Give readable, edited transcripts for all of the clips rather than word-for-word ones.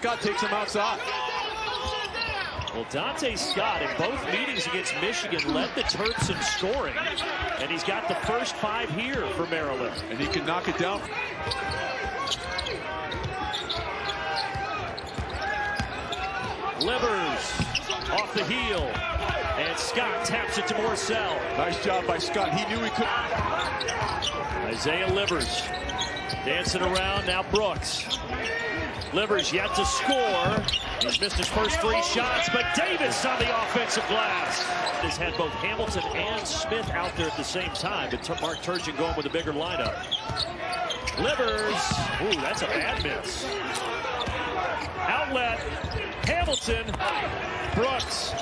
Scott takes him outside. Well, Dante Scott in both meetings against Michigan led the Terps in scoring, and he's got the first 5 here for Maryland. And he can knock it down. Livers off the heel, and Scott taps it to Morcell. Nice job by Scott. He knew he could. Isaiah Livers dancing around, now Brooks. Livers yet to score. He's missed his first 3 shots, but Davis on the offensive glass. Has had both Hamilton and Smith out there at the same time, but Mark Turgeon going with a bigger lineup. Livers, ooh, that's a bad miss. Outlet, Hamilton, Brooks.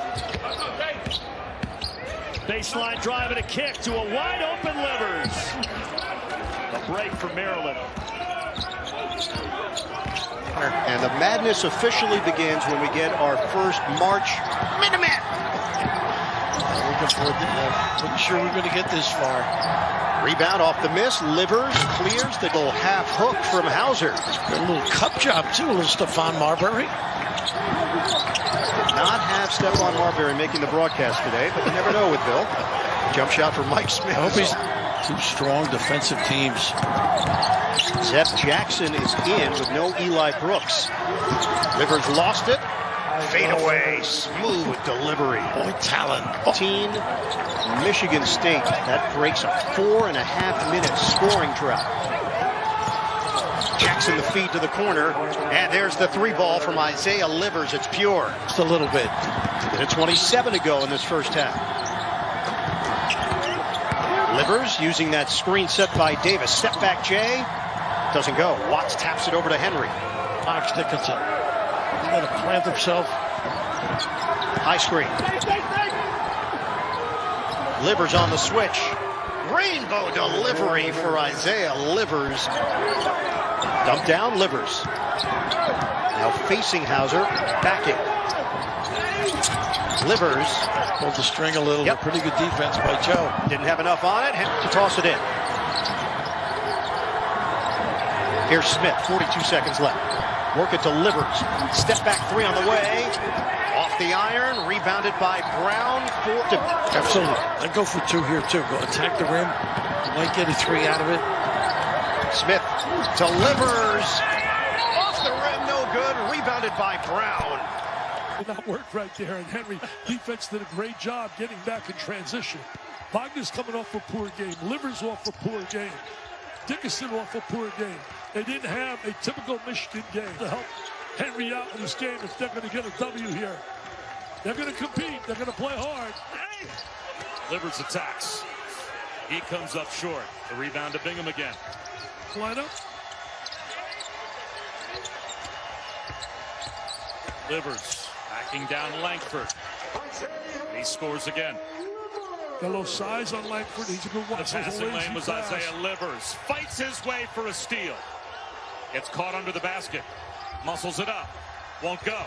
Baseline drive and a kick to a wide open Livers. A break for Maryland. And the madness officially begins when we get our first March Minuteman. Looking forward to pretty sure we're going to get this far. Rebound off the miss. Livers clears the little half hook from Hauser. A little cup job too, a little Stephon Marbury. Did not have Stephon Marbury making the broadcast today, but you never know with Bill. Jump shot from Mike Smith. I hope he's 2 strong defensive teams. Zep Jackson is in with no Eli Brooks. Livers lost it. Fade away, smooth delivery. Boy, talent. Team Michigan State. That breaks a 4.5-minute scoring drought. Jackson the feed to the corner, and there's the 3 ball from Isaiah Livers. It's pure. Just a little bit. And 27 to go in this first half. Livers using that screen set by Davis. Step back, Jay. Doesn't go. Watts taps it over to Henry. Fox Dickinson. He's going to plant himself. High screen. Livers on the switch. Rainbow delivery for Isaiah Livers. Dump down, Livers. Now facing Hauser. Backing. Livers. Pulled the string a little. Yep. Pretty good defense by Joe. Didn't have enough on it. To toss it in. Here's Smith, 42 seconds left. Work it to Livers. Step back 3 on the way. Off the iron, rebounded by Brown. Absolutely. I'd go for 2 here, too. Go attack the rim. Might get a 3 out of it. Smith to Livers. Off the rim, no good. Rebounded by Brown. Did not work right there, and Henry defense did a great job getting back in transition. Wagner's coming off a poor game. Livers off a poor game. Dickinson off a poor game. They didn't have a typical Michigan game to help Henry out in this game if they're going to get a W here. They're going to compete. They're going to play hard. Livers attacks. He comes up short. The rebound to Bingham again. Line up. Livers backing down Langford. He scores again. Got a little size on Langford. He's a good one. The passing lane was pass. Isaiah Livers. Fights his way for a steal. Gets caught under the basket. Muscles it up. Won't go.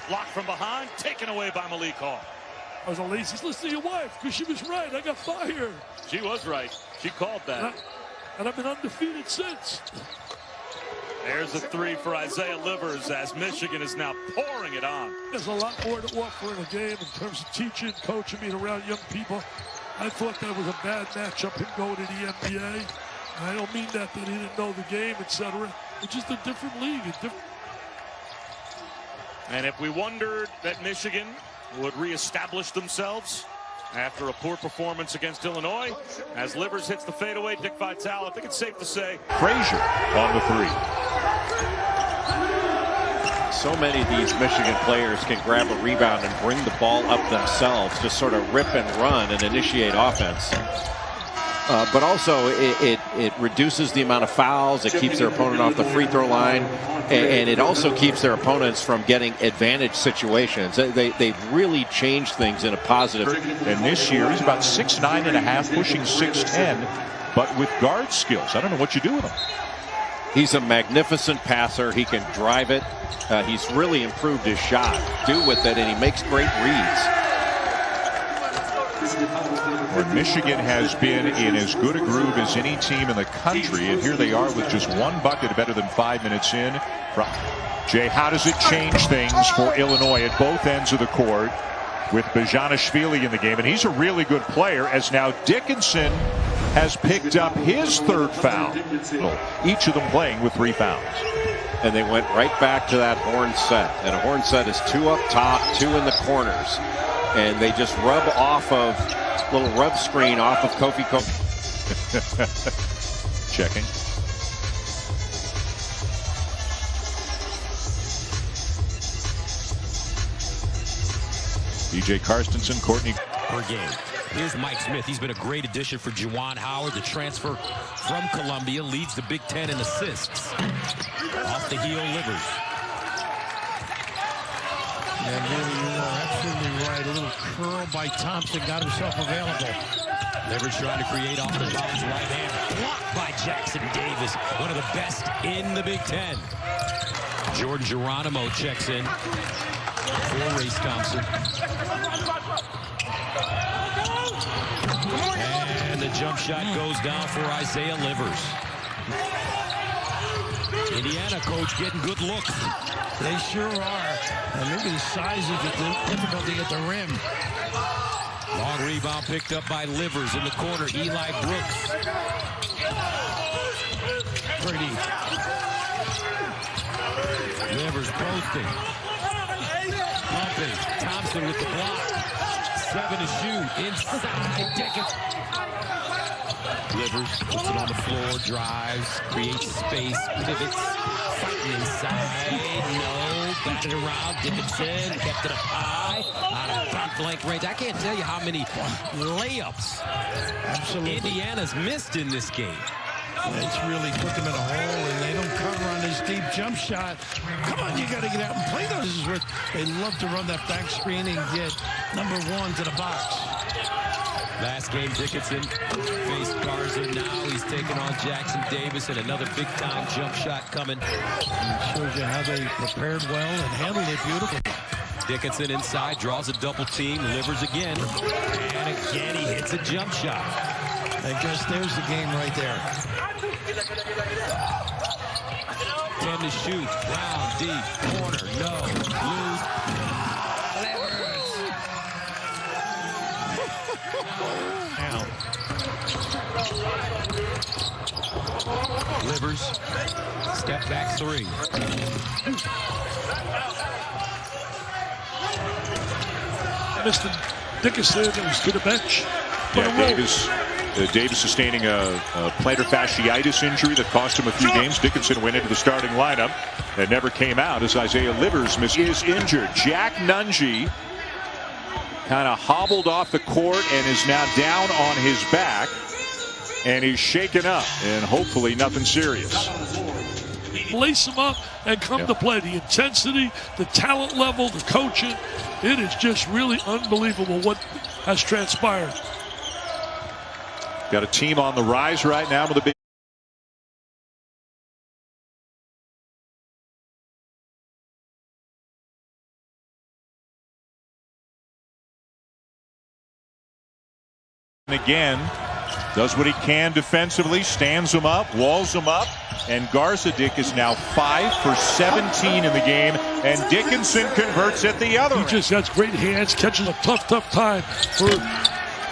Blocked from behind. Taken away by Malik Hall. I was a lazy. Listen to your wife, because she was right. I got fired. She was right. She called that. And I've been undefeated since. There's a 3 for Isaiah Livers as Michigan is now pouring it on. There's a lot more to offer in a game in terms of teaching, coaching, being around young people. I thought that was a bad matchup, him going to the NBA. And I don't mean that he didn't know the game, etc. It's just a different league. And if we wondered that Michigan would reestablish themselves after a poor performance against Illinois, as Livers hits the fadeaway, Dick Vitale, I think it's safe to say. Frazier on the 3. So many of these Michigan players can grab a rebound and bring the ball up themselves, just sort of rip and run and initiate offense. But also it reduces the amount of fouls. It keeps their opponent off the free throw line, and it also keeps their opponents from getting advantage situations. They've really changed things in a positive. And this year he's about 6'9½", pushing 6'10", but with guard skills. I don't know what you do with him. He's a magnificent passer. He can drive it. He's really improved his shot. Do with it, and he makes great reads. where Michigan has been in as good a groove as any team in the country, and here they are with just one bucket better than 5 minutes in. Jay, how does it change things for Illinois at both ends of the court with Bajanishvili in the game? And he's a really good player, as now Dickinson has picked up his third foul. Each of them playing with 3 fouls. And they went right back to that horn set. And a horn set is 2 up top, 2 in the corners. And they just rub off of, little rub screen off of Kofi. Checking. DJ Carstensen, Courtney. Per game. Here's Mike Smith. He's been a great addition for Juwan Howard. The transfer from Columbia leads the Big Ten in assists. Off the heel, Livers. Yeah, really, you're absolutely right. A little curl by Thompson got himself available. Livers trying to create off the bounce right hand. Blocked by Jackson Davis. One of the best in the Big Ten. Jordan Geronimo checks in for Race Thompson. And the jump shot goes down for Isaiah Livers. Indiana coach getting good looks. They sure are. And look at the size of the difficulty at the rim. Long rebound picked up by Livers in the corner. Eli Brooks. Pretty. Livers posting. Pumping. Thompson with the block. 7 to shoot. Inside. Dickinson. Livers puts it on the floor, drives, creates space, pivots, fighting inside. No, back it around. Dickinson kept it up high, out of point blank range. I can't tell you how many layups Indiana's missed in this game. It's really put them in a hole, and they don't cover on this deep jump shot. Come on, you got to get out and play those. This is where they love to run that back screen and get number 1 to the box. Last game, Dickinson faced Garza. Now he's taking on Jackson Davis, and another big-time jump shot coming. It shows you how they prepared well and handled it beautifully. Dickinson inside, draws a double team, Livers again. And again, he hits a jump shot. I guess there's the game right there. 10 to shoot. Brown, deep, corner, no. Lose. Livers, step back 3. Mr. Dickinson was to the bench. Yeah, Davis sustaining a plantar fasciitis injury that cost him a few games. Dickinson went into the starting lineup and never came out as Isaiah Livers is injured. Jack Nunge kind of hobbled off the court and is now down on his back. And he's shaken up, and hopefully nothing serious. Lace him up and come to play. The intensity, the talent level, the coaching, it is just really unbelievable what has transpired. Got a team on the rise right now with a big. Again, does what he can defensively, stands him up, walls him up, and Garza-Dick is now 5 for 17 in the game, and Dickinson converts at the other. He just has great hands, catches a tough time.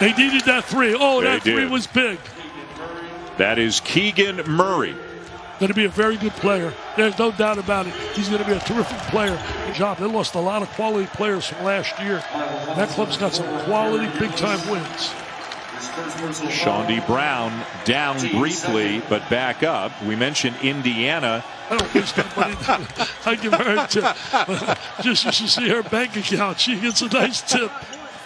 They needed that 3. Oh, that 3 was big. That is Keegan Murray. Going to be a very good player. There's no doubt about it. He's going to be a terrific player. Good job. They lost a lot of quality players from last year. That club's got some quality big-time wins. Shawnee Brown down briefly, but back up. We mentioned Indiana. I don't think I give her a tip. Just you should see her bank account. She gets a nice tip.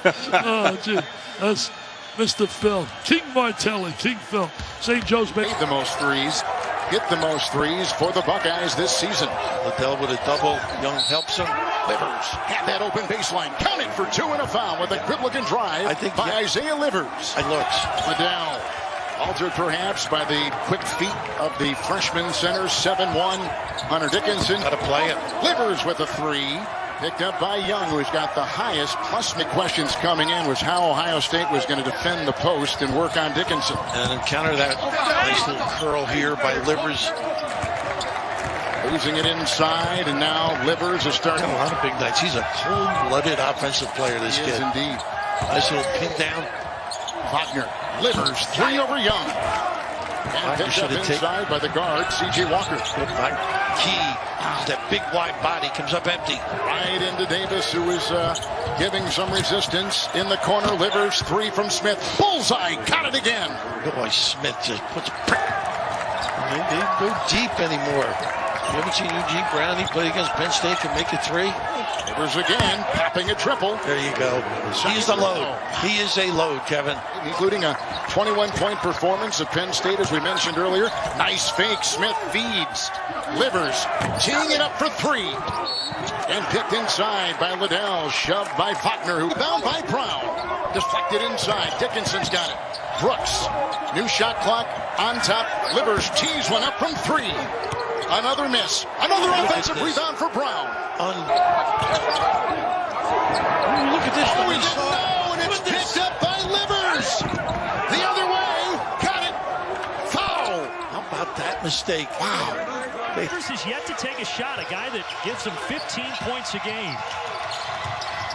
Oh, gee. That's Mr. Phil. King Martelli. King Phil. St. Joe's making the most threes. Hit the most threes for the Buckeyes this season. Liddell with a double. Young helps him. Livers had that open baseline. Counted for 2 and a foul with a good-looking drive by Isaiah Livers. It looks. Liddell, altered perhaps by the quick feet of the freshman center, 7'1", Hunter Dickinson. Got to play it. Livers with a 3. Picked up by Young, who's got the highest plus. The questions coming in was how Ohio State was going to defend the post and work on Dickinson. And counter that nice little curl here by Livers. Losing it inside, and now Livers is starting. A lot of big nights. He's a cold-blooded offensive player, this kid. He is indeed. Nice little pin down. Wagner, Livers, 3 over Young. And picked up inside by the guard, C.J. Walker. Key, that big wide body comes up empty. Right into Davis, who is giving some resistance. In the corner, Livers, 3 from Smith. Bullseye, got it again. Boy, Smith just puts prick. They don't go deep anymore. You haven't seen Eugene Brown? He played against Penn State, can make it 3. Livers again, popping a triple. There you go. He's the load. He is a load, Kevin. Including a 21-point performance at Penn State, as we mentioned earlier. Nice fake. Smith feeds. Livers teeing it up for 3. And picked inside by Liddell. Shoved by Wagner, who bound by Brown. Deflected inside. Dickinson's got it. Brooks. New shot clock on top. Livers tees one up from 3. Another miss. Another offensive rebound for Brown. Look at this. Oh, he didn't know, and it's picked up by Livers. The other way. Got it. Foul. How about that mistake? Wow. Livers is yet to take a shot, a guy that gives him 15 points a game.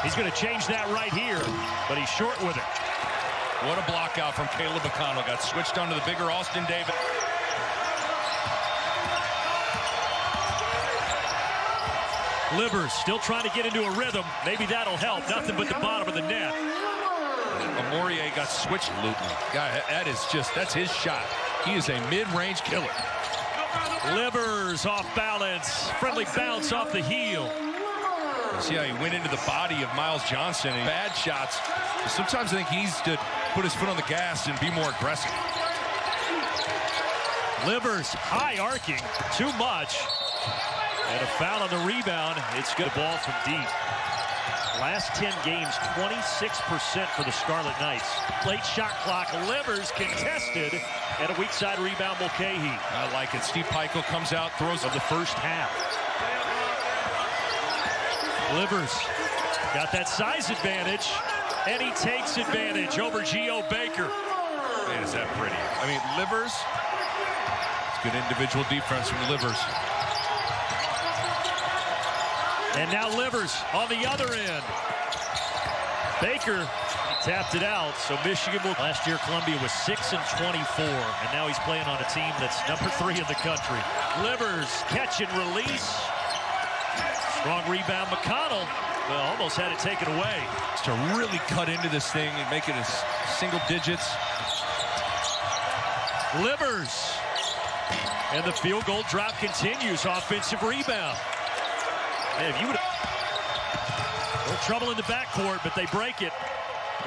He's going to change that right here, but he's short with it. What a block out from Caleb McConnell. Got switched onto the bigger Austin Davis. Livers still trying to get into a rhythm. Maybe that'll help. Nothing but the bottom of the net. Amorier got switched. Luton. Guy, that's his shot. He is a mid-range killer. Livers off balance. Friendly bounce off the heel. See how he went into the body of Miles Johnson. And bad shots. Sometimes I think he needs to put his foot on the gas and be more aggressive. Livers high arcing. Too much. And a foul on the rebound. It's good ball from deep. Last 10 games, 26% for the Scarlet Knights. Late shot clock. Livers contested. And a weak side rebound, Mulcahy. I like it. Steve Peichel comes out, throws of the first half. Livers got that size advantage. And he takes advantage over Geo Baker. Man, is that pretty. I mean, Livers. It's good individual defense from Livers. And now Livers on the other end. Baker tapped it out, so Michigan will. Last year Columbia was 6-24, and now he's playing on a team that's number 3 in the country. Livers catch and release. Strong rebound. McConnell almost had it taken away. To really cut into this thing and make it a single digits. Livers. And the field goal drop continues. Offensive rebound. Man, if you would have a little trouble in the backcourt, but they break it.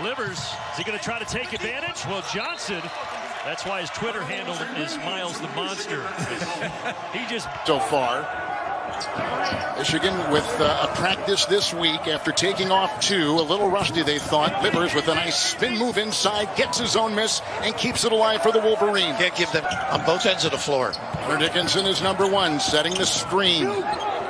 Livers, is he going to try to take advantage? Well, Johnson, that's why his Twitter handle is Miles the Monster. He just so far. Michigan with a practice this week after taking off 2. A little rusty, they thought. Livers with a nice spin move inside, gets his own miss, and keeps it alive for the Wolverines. Can't give them on both ends of the floor. Dickinson is number 1, setting the screen.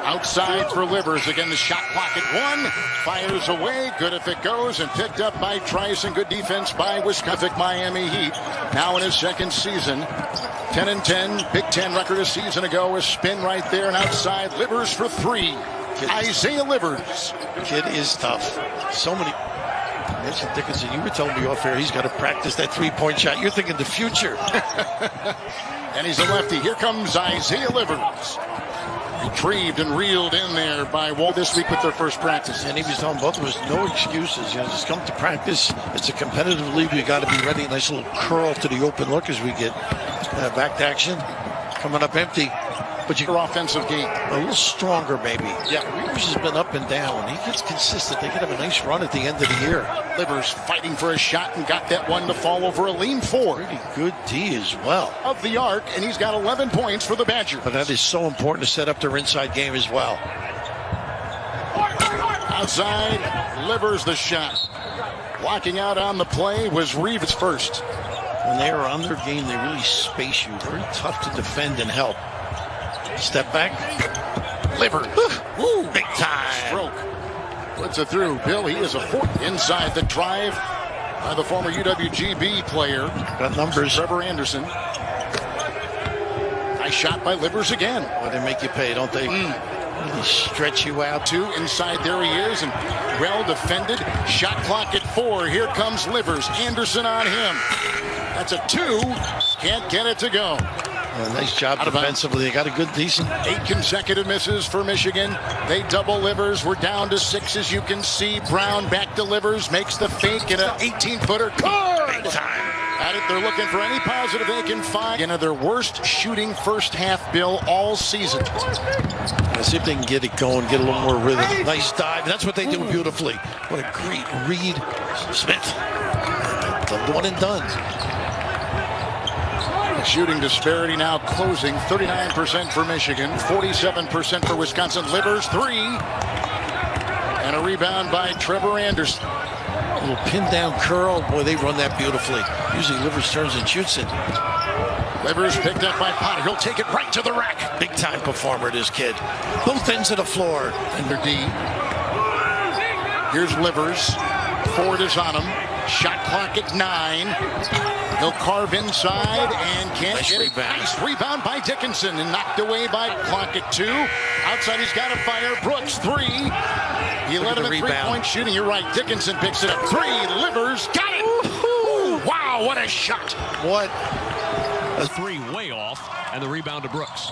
Outside for Livers. Again, the shot clock at 1. Fires away. Good if it goes. And picked up by Trice. And good defense by Wisconsin. Miami Heat. Now in his 2nd season. 10-10. Big Ten record a season ago. A spin right there. And outside. Livers for 3. Isaiah Livers. Kid is tough. So many. Mentioned Dickinson. You were telling me off air he's got to practice that 3-point shot. You're thinking the future. And he's a lefty. Here comes Isaiah Livers. Retrieved and reeled in there by Walt this week with their first practice. And he was telling both of us, no excuses. You know, just come to practice. It's a competitive league. We got to be ready. Nice little curl to the open look as we get back to action. Coming up empty. But your offensive game a little stronger, maybe. Yeah, Reavers has been up and down. He gets consistent. They could have a nice run at the end of the year. Livers fighting for a shot and got that one to fall over a lean 4. Pretty good D as well. Of the arc, and he's got 11 points for the Badgers. But that is so important to set up their inside game as well. Outside, Livers the shot. Blocking out on the play was Reeves first. When they are on their game, they really space you. Very tough to defend and help. Step back. Livers. Woo, big time. Stroke. Puts it through. Bill, he is a four. Inside the drive by the former UWGB player. Got numbers. Trevor Anderson. Nice shot by Livers again. Well, they make you pay, don't they? Really stretch you out. Two inside, there he is, and well defended. Shot clock at 4. Here comes Livers. Anderson on him. That's a 2. Can't get it to go. Nice job defensively. They got a good, decent. 8 consecutive misses for Michigan. They double Livers. We're down to 6, as you can see. Brown back to Livers, makes the fake, and an 18-footer. Good! Big time. At it, they're looking for any positive they can find. Into their worst shooting first half, Bill, all season. Let's see if they can get it going, get a little more rhythm. Nice dive. That's what they do beautifully. What a great read. Smith. The one and done. The shooting disparity now closing. 39% for Michigan, 47% for Wisconsin. Livers, 3. And a rebound by Trevor Anderson. A little pin down curl. Boy, they run that beautifully. Usually Livers turns and shoots it. Livers picked up by Potter. He'll take it right to the rack. Big time performer, this kid. Both ends of the floor. Under D. Here's Livers. Ford is on him. Shot clock at 9. He'll carve inside and can't get it. Nice rebound by Dickinson and knocked away by clock at 2. Outside, he's got to fire. Brooks, 3. He led him at 3-point shooting. You're right. Dickinson picks it up. 3. Livers got it. Ooh, wow, what a shot. What? A 3 way off, and the rebound to Brooks.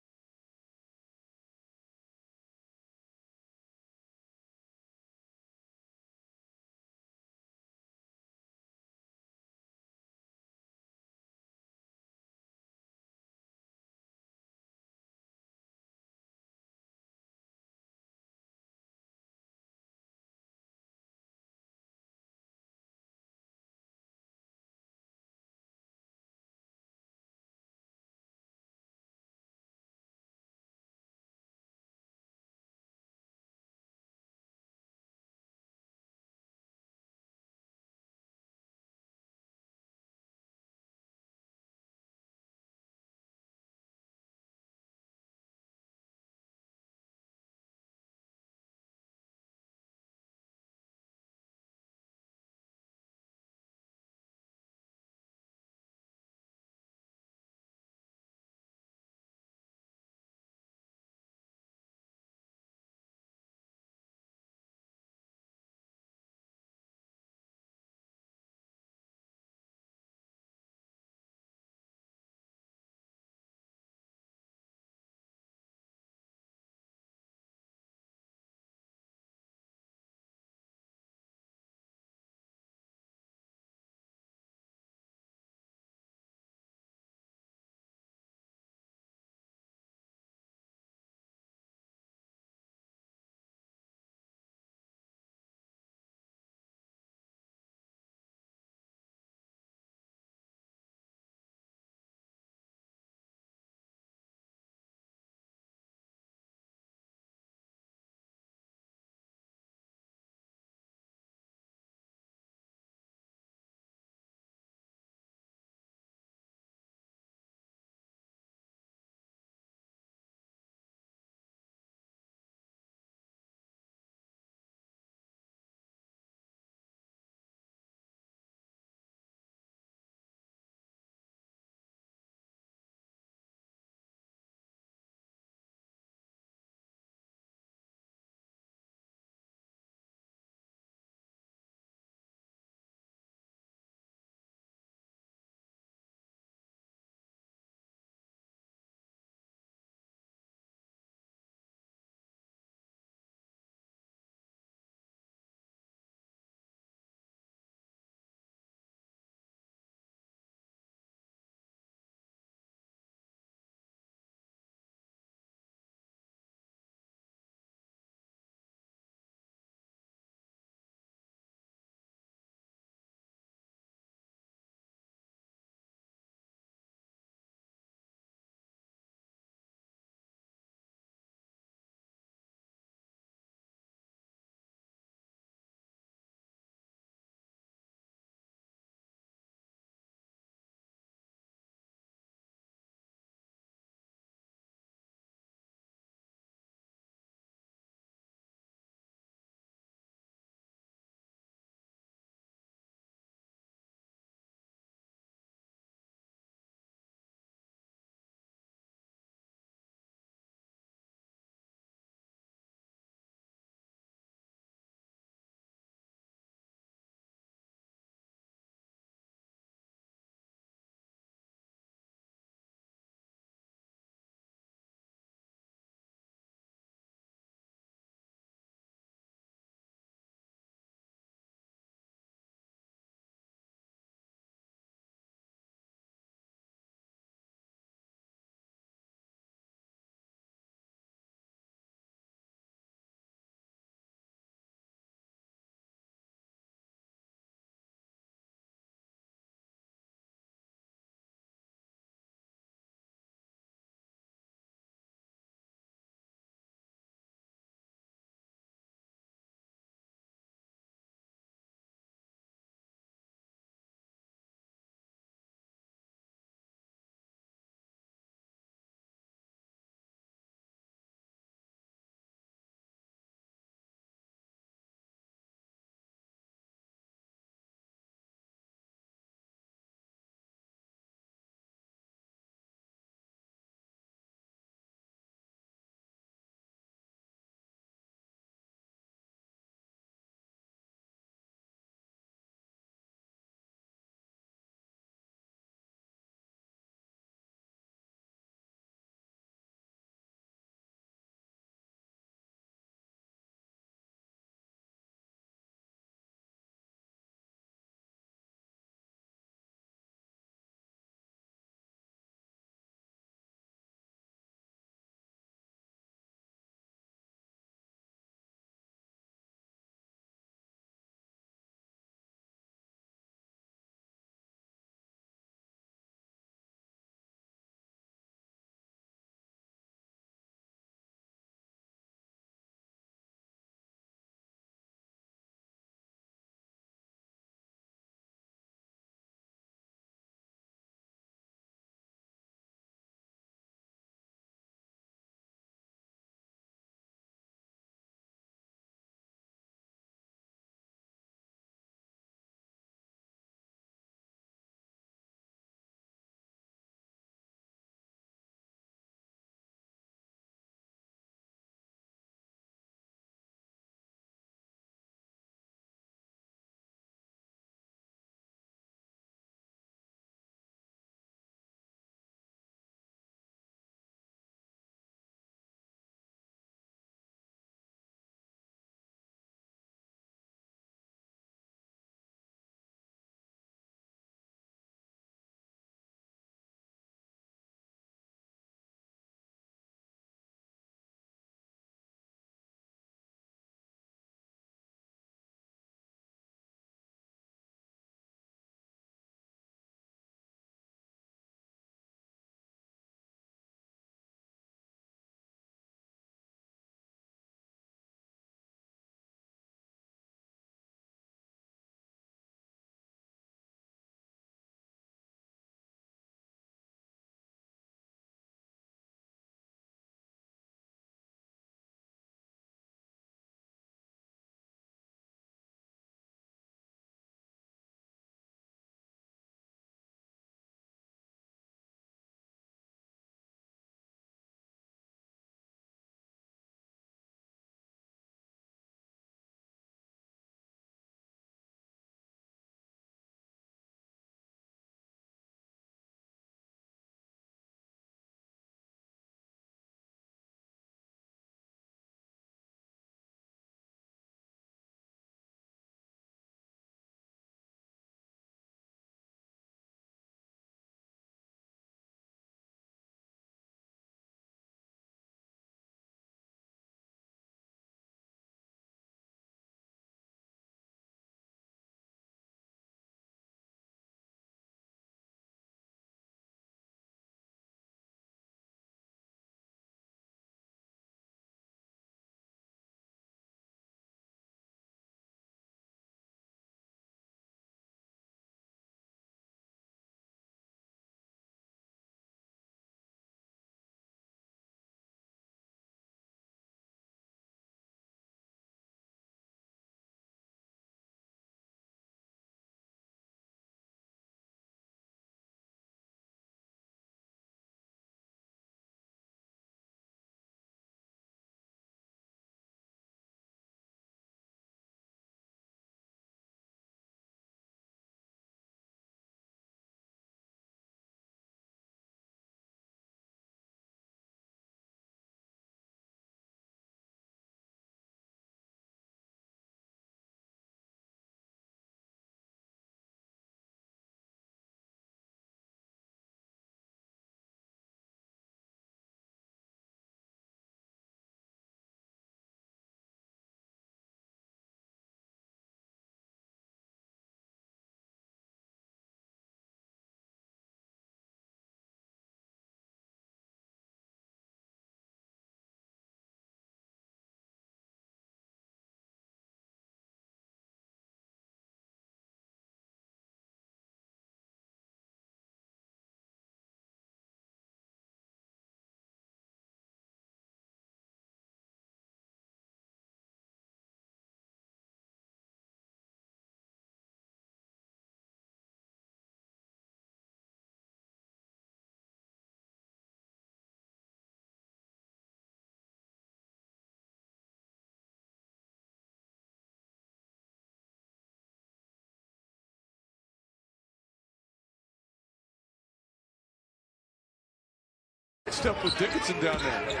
mixed up with Dickinson down there.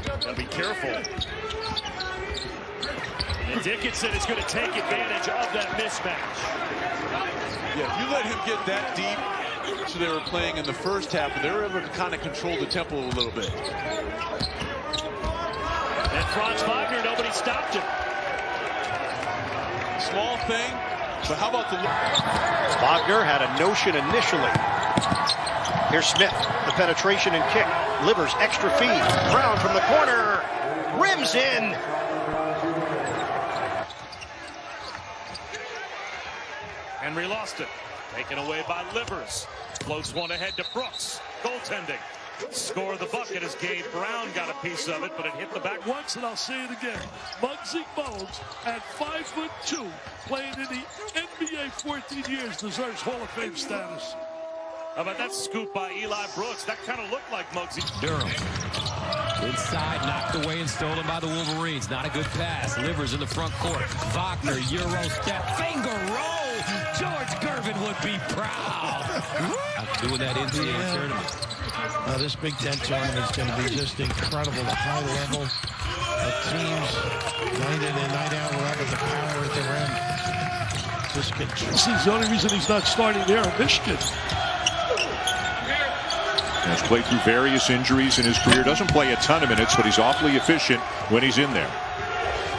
Gotta be careful. And Dickinson is going to take advantage of that mismatch. Yeah, you let him get that deep. So they were playing in the first half, and they were able to kind of control the tempo a little bit. And Franz Wagner, nobody stopped him. Small thing, but how about the... Wagner had a notion initially. Here's Smith, the penetration and kick. Livers, extra feed. Brown from the corner. Rims in. Henry lost it. Taken away by Livers. Floats one ahead to Brooks. Goaltending. Score the bucket as Gabe Brown got a piece of it, but it hit the back. Once, and I'll say it again. Muggsy Bogues, at 5'2", playing in the NBA 14 years, deserves Hall of Fame status. How about that scoop by Eli Brooks? That kind of looked like Muggsy. Durham. Inside, knocked away and stolen by the Wolverines. Not a good pass. Livers in the front court. Wagner, Euro step, finger roll. George Gervin would be proud. Doing that NCAA tournament. This Big Ten tournament is going to be just incredible. The high level of teams, night in and night out, we're up at the power at their end. Just See, the only reason he's not starting there in Michigan. Has played through various injuries in his career. Doesn't play a ton of minutes, but he's awfully efficient when he's in there.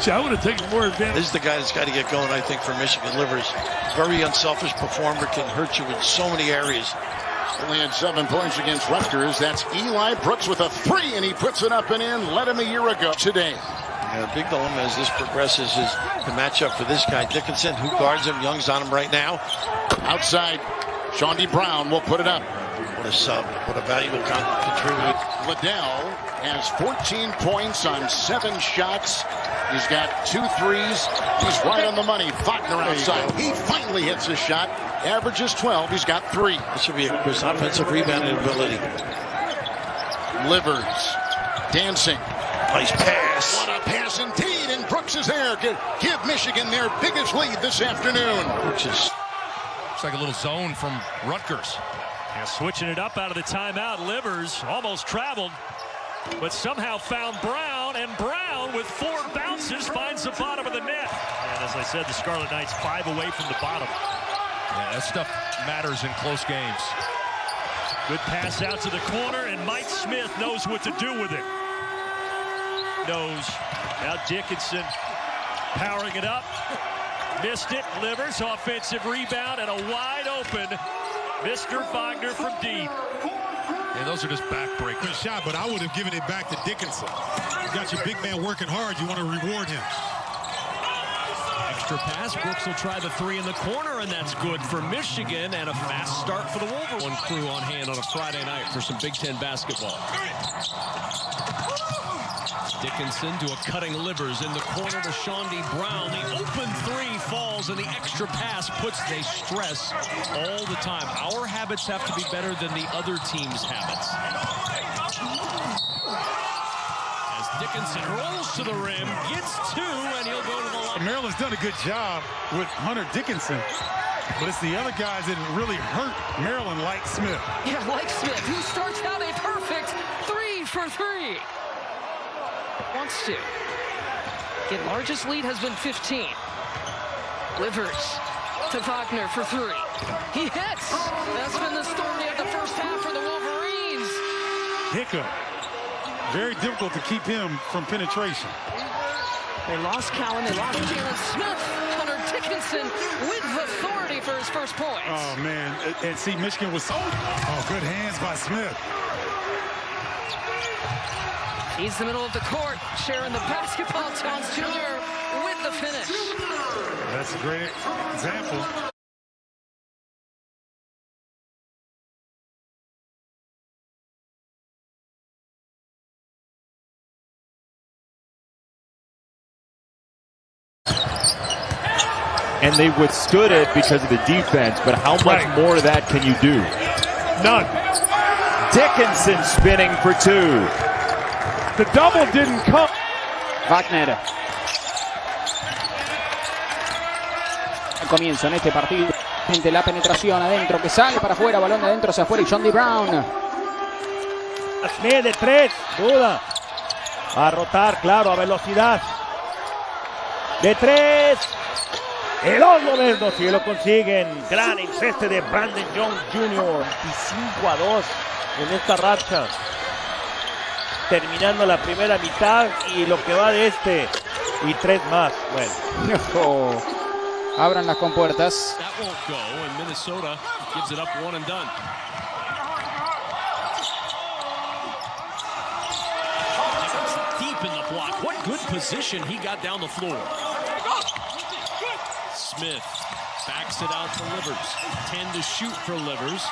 See, I would have taken more advantage. This is the guy that's got to get going, I think, for Michigan. Livers. Very unselfish performer, can hurt you in so many areas. Only had 7 points against Rutgers. That's Eli Brooks with a 3, and he puts it up and in. Led him a year ago today. The big dilemma as this progresses is the matchup for this guy, Dickinson, who guards him. Young's on him right now. Outside, Shawnee Brown will put it up. What a sub. What a valuable contributor. Liddell has 14 points on 7 shots. He's got 2 threes. He's right on the money. Wagner outside. He finally hits his shot. Averages 12. He's got 3. This should be a Chris offensive rebounding ability. Livers dancing. Nice pass. What a pass indeed. And Brooks is there to give Michigan their biggest lead this afternoon. Which is it's like a little zone from Rutgers. Now switching it up out of the timeout. Livers almost traveled, but somehow found Brown, and Brown with 4 bounces finds the bottom of the net. And as I said, the Scarlet Knights 5 away from the bottom. Yeah, that stuff matters in close games. Good pass out to the corner, and Mike Smith knows what to do with it. Now Dickinson powering it up. Missed it. Livers, offensive rebound, and a wide open Mr. Wagner from deep. Yeah, those are just backbreakers. Good shot, but I would have given it back to Dickinson. You got your big man working hard. You want to reward him. Extra pass. Brooks will try the 3 in the corner, and that's good for Michigan. And a fast start for the Wolverines. One crew on hand on a Friday night for some Big Ten basketball. Dickinson to a cutting Livers in the corner to Shawnee Brown. The open 3 falls, and the extra pass puts they stress all the time. Our habits have to be better than the other team's habits. As Dickinson rolls to the rim, gets 2, and he'll go to the line. Maryland's done a good job with Hunter Dickinson, but it's the other guys that really hurt Maryland, like Smith. Yeah, like Smith, who starts out a perfect 3 for 3. Wants to. The largest lead has been 15. Livers to Wagner for 3. He hits. That's been the story of the first half for the Wolverines. Hiccup. Very difficult to keep him from penetration. They lost Cowan. They lost Jalen Smith. Hunter Dickinson with authority for his first points. Oh, man. And see, Michigan was... Oh, good hands by Smith. He's the middle of the court, sharing the basketball. Towns Jr. with the finish. That's a great example. And they withstood it because of the defense, but how much more of that can you do? None. Dickinson spinning for 2. The double didn't come. Wagner. Al comienzo en este partido. La penetración adentro que sale para afuera, balón de adentro hacia afuera y Shawnee Brown. Smith de 3, duda. A rotar, claro, a velocidad. De 3. El horno verde, si lo consiguen. Gran enceste de Brandon Jones Jr. 25-2 en esta racha. Terminando la primera mitad y lo que va de este. Y 3 más. Bueno. Abran las compuertas. That won't go, and Minnesota gives it up 1 and done. Deep in the block. What good position he got down the floor. Smith backs it out to Livers. 10 to shoot for Livers.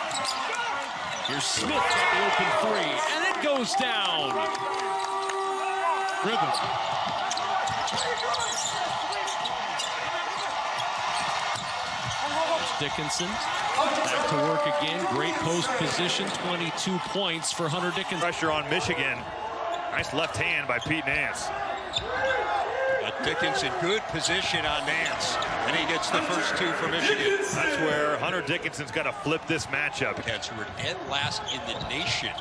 Here's Smith at the open 3, and it goes down. Rhythm. Dickinson back to work again. Great post position. 22 points for Hunter Dickinson. Pressure on Michigan. Nice left hand by Pete Nance. Dickinson, good position on Nance, and he gets the first 2 for Michigan. That's where Hunter Dickinson's got to flip this matchup. Cats who were dead last in the nation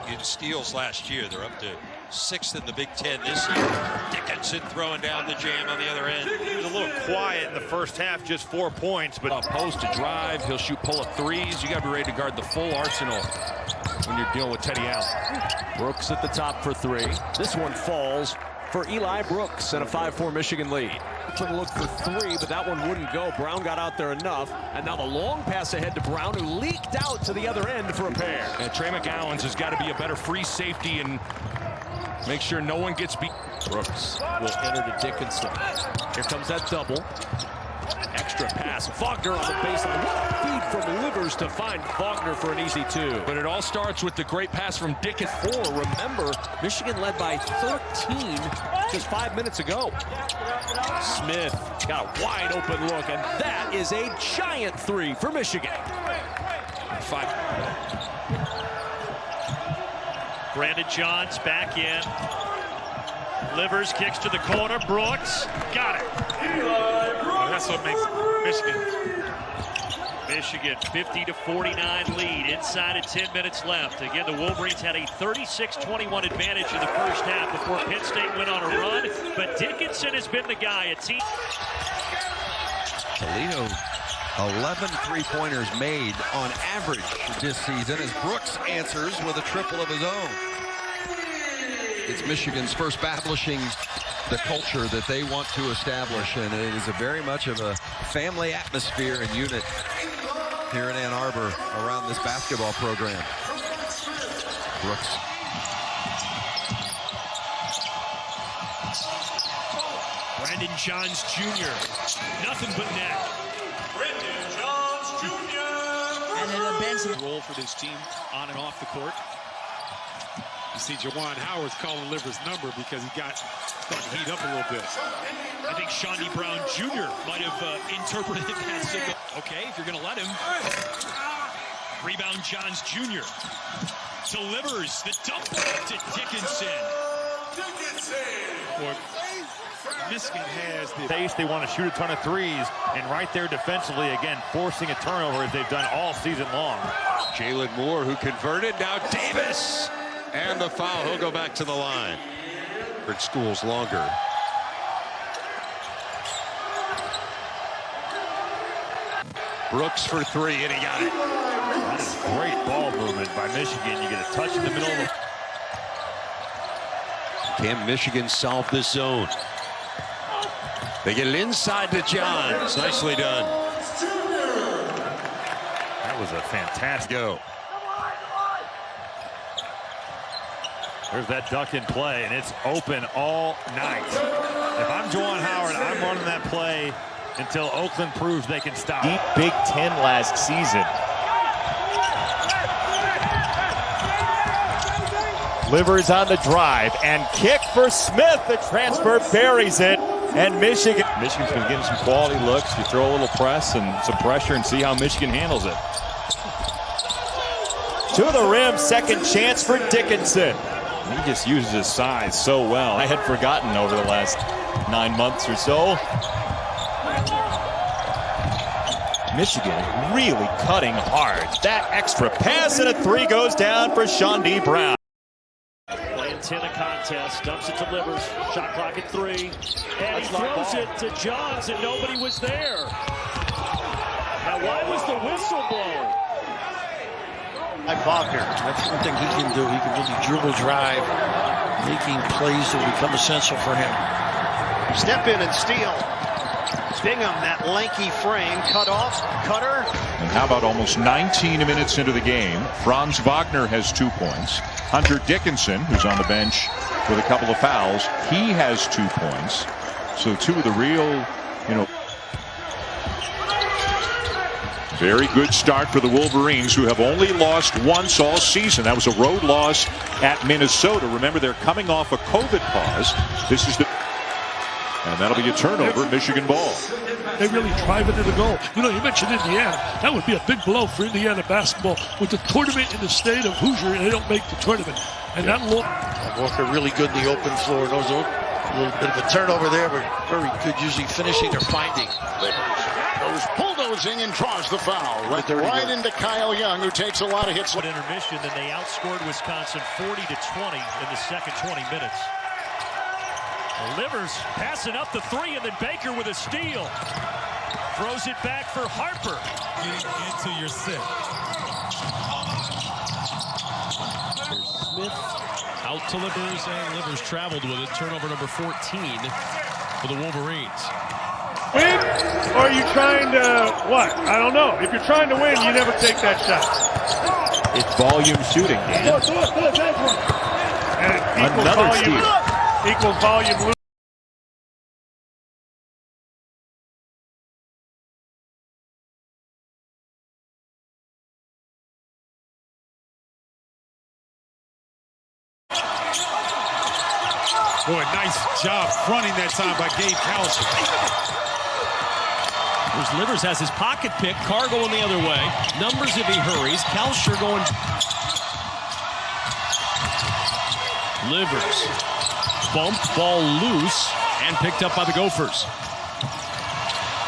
in steals last year. They're up to 6th in the Big Ten this year. Dickinson throwing down the jam on the other end. He was a little quiet in the first half, just 4 points, but post to drive, he'll shoot pull-up threes. You got to be ready to guard the full arsenal when you're dealing with Teddy Allen. Brooks at the top for 3. This one falls for Eli Brooks and a 5-4 Michigan lead. Took a look for 3, but that one wouldn't go. Brown got out there enough, and now the long pass ahead to Brown, who leaked out to the other end for a pair. And Trey McGowan's has got to be a better free safety and make sure no one gets beat. Brooks will enter to Dickinson. Here comes that double. Extra pass. Wagner on the baseline. What a feed from Livers to find Wagner for an easy 2. But it all starts with the great pass from Dickinson. 4. Remember, Michigan led by 13 just 5 minutes ago. Smith got a wide open look, and that is a giant 3 for Michigan. 5. Brandon Johns back in. Livers kicks to the corner. Brooks got it. that's what makes Michigan 50-49 lead inside of 10 minutes left. Again, the Wolverines had a 36-21 advantage in the first half before Penn State went on a run, but Dickinson has been the guy. Toledo, 11 three-pointers made on average this season as Brooks answers with a triple of his own. It's Michigan's first establishing the culture that they want to establish, and it is a very much of a family atmosphere and unit here in Ann Arbor around this basketball program. Brooks. Brandon Johns Jr. Nothing but net. Brandon Johns Jr. And then a bench role for this team on and off the court. You see Jawan Howard's calling Livers' number because he starting to heat up a little bit. I think Shawnee Brown Jr. might have interpreted that signal. Okay, if you're going to let him. Rebound Johns Jr. delivers the dump to Dickinson. Boy, Michigan has the pace. They want to shoot a ton of threes, and right there defensively, again, forcing a turnover as they've done all season long. Jalen Moore, who converted, now Davis. And the foul, he'll go back to the line. School's longer. Brooks for 3, and he got it. That is great ball movement by Michigan. You get a touch in the middle of the... Can Michigan solve this zone? They get it inside to Johns. Nicely done. That was a fantastic go. There's that duck in play, and it's open all night. If I'm Juwan Howard, I'm running that play until Oakland proves they can stop. Deep Big Ten last season. Livers on the drive and kick for Smith. The transfer buries it, and Michigan's been getting some quality looks. You throw a little press and some pressure and see how Michigan handles it. To the rim, second chance for Dickinson. He just uses his size so well. I had forgotten over the last 9 months or so. Michigan really cutting hard. That extra pass and a 3 goes down for Shawnee Brown. 10 a contest. Dumps it to Livers. Shot clock at 3. And he throws it to Johns, and nobody was there. Now, why was the whistle blown? Wagner. That's one thing he can do. He can really dribble drive, making plays that become essential for him. Step in and steal. Bingham, that lanky frame, cut off, cutter. And how about almost 19 minutes into the game? Franz Wagner has 2 points. Hunter Dickinson, who's on the bench with a couple of fouls, he has 2 points. So 2 of the real, very good start for the Wolverines, who have only lost once all season. That was a road loss at Minnesota. Remember, they're coming off a COVID pause. This is and that'll be a turnover, Michigan ball. They really drive it to the goal. You mentioned Indiana. That would be a big blow for Indiana basketball. With the tournament in the state of Hoosier, they don't make the tournament. And that look. Walker really good in the open floor. Knows a little bit of a turnover there, but very good usually finishing or finding. Goes bulldozing and draws the foul. Right into Kyle Young, who takes a lot of hits. But intermission, then they outscored Wisconsin 40-20 in the second 20 minutes. Livers passing up the 3, and then Baker with a steal. Throws it back for Harper. Getting into your set. Smith out to Livers, and Livers traveled with it. Turnover number 14 for the Wolverines. Win? Or are you trying to what? I don't know. If you're trying to win, you never take that shot. It's volume shooting, Dan. And it equals Another volume. steal. Equals volume lose. Boy, nice job fronting that time by Gabe Kalsher. There's Livers has his pocket pick. Carr going the other way. Numbers if he hurries. Kalsher going. Livers. Bump, ball loose, and picked up by the Gophers.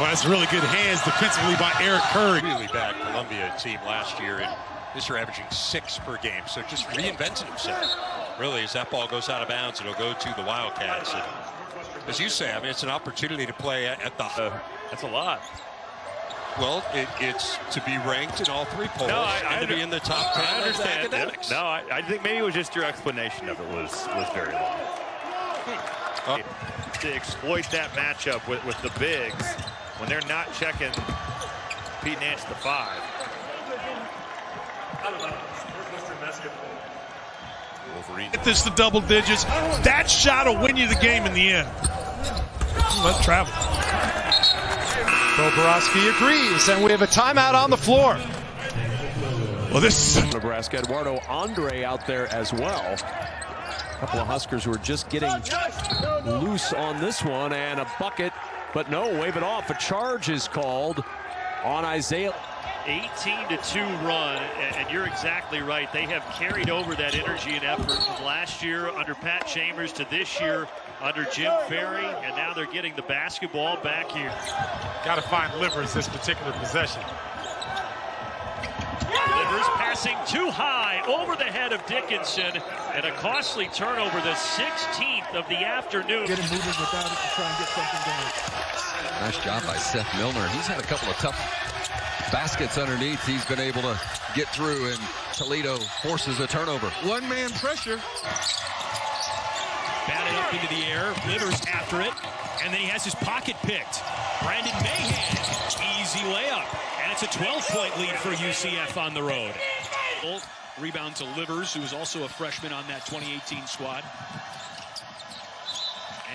Well, that's really good hands defensively by Eric Curry. Really bad Columbia team last year, and this year averaging 6 per game. So just reinvented himself. Really, as that ball goes out of bounds, it'll go to the Wildcats. And as you say, I mean, it's an opportunity to play at the. That's a lot. Well, it's to be ranked in all 3 polls and to be in the top 10 I understand. academics. No, I think maybe it was just your explanation of it was very long. To exploit that matchup with the bigs when they're not checking Pete Nance the 5. Get this to double digits. That shot will win you the game in the end. Let's travel. Boborowski agrees, and we have a timeout on the floor. Well, this is Nebraska. Eduardo Andre out there as well. A couple of Huskers who are just getting loose on this one, and a bucket, but no, wave it off. A charge is called on Isaiah. 18-2 run, and you're exactly right. They have carried over that energy and effort from last year under Pat Chambers to this year under Jim Ferry, and now they're getting the basketball back here. Got to find Livers this particular possession. Livers passing too high over the head of Dickinson, and a costly turnover, the 16th of the afternoon. Get him moving without it to try and get something going. Nice job by Seth Milner. He's had a couple of tough baskets underneath. He's been able to get through, and Toledo forces a turnover. One-man pressure. Batted up into the air. Livers after it, and then he has his pocket picked. Brandon Mahan, easy layup, and it's a 12-point lead for UCF on the road. Rebound to Livers, who is also a freshman on that 2018 squad.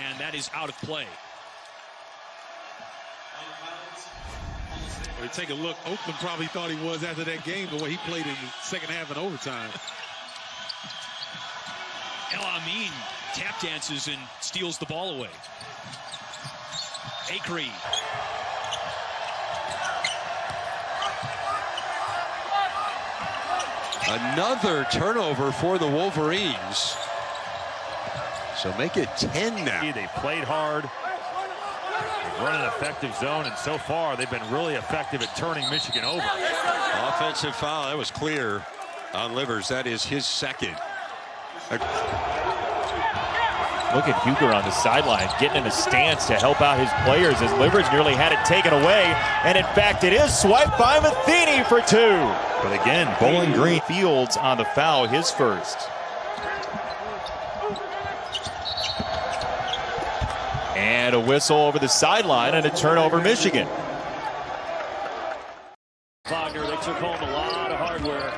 And that is out of play. Well, you take a look, Oakland probably thought he was after that game, the way he played in the second half and overtime. El Amin tap dances and steals the ball away. Acree. Another turnover for the Wolverines. So make it 10 now. They played hard. They've run an effective zone, and so far they've been really effective at turning Michigan over. Offensive foul. That was clear on Livers. That is his second. Look at Huger on the sideline, getting in a stance to help out his players as Livers nearly had it taken away. And in fact, it is swiped by Matheny for 2. But again, Bowling Green Fields on the foul, his first. And a whistle over the sideline and a turnover, Michigan. Wagner, they took home a lot of hardware.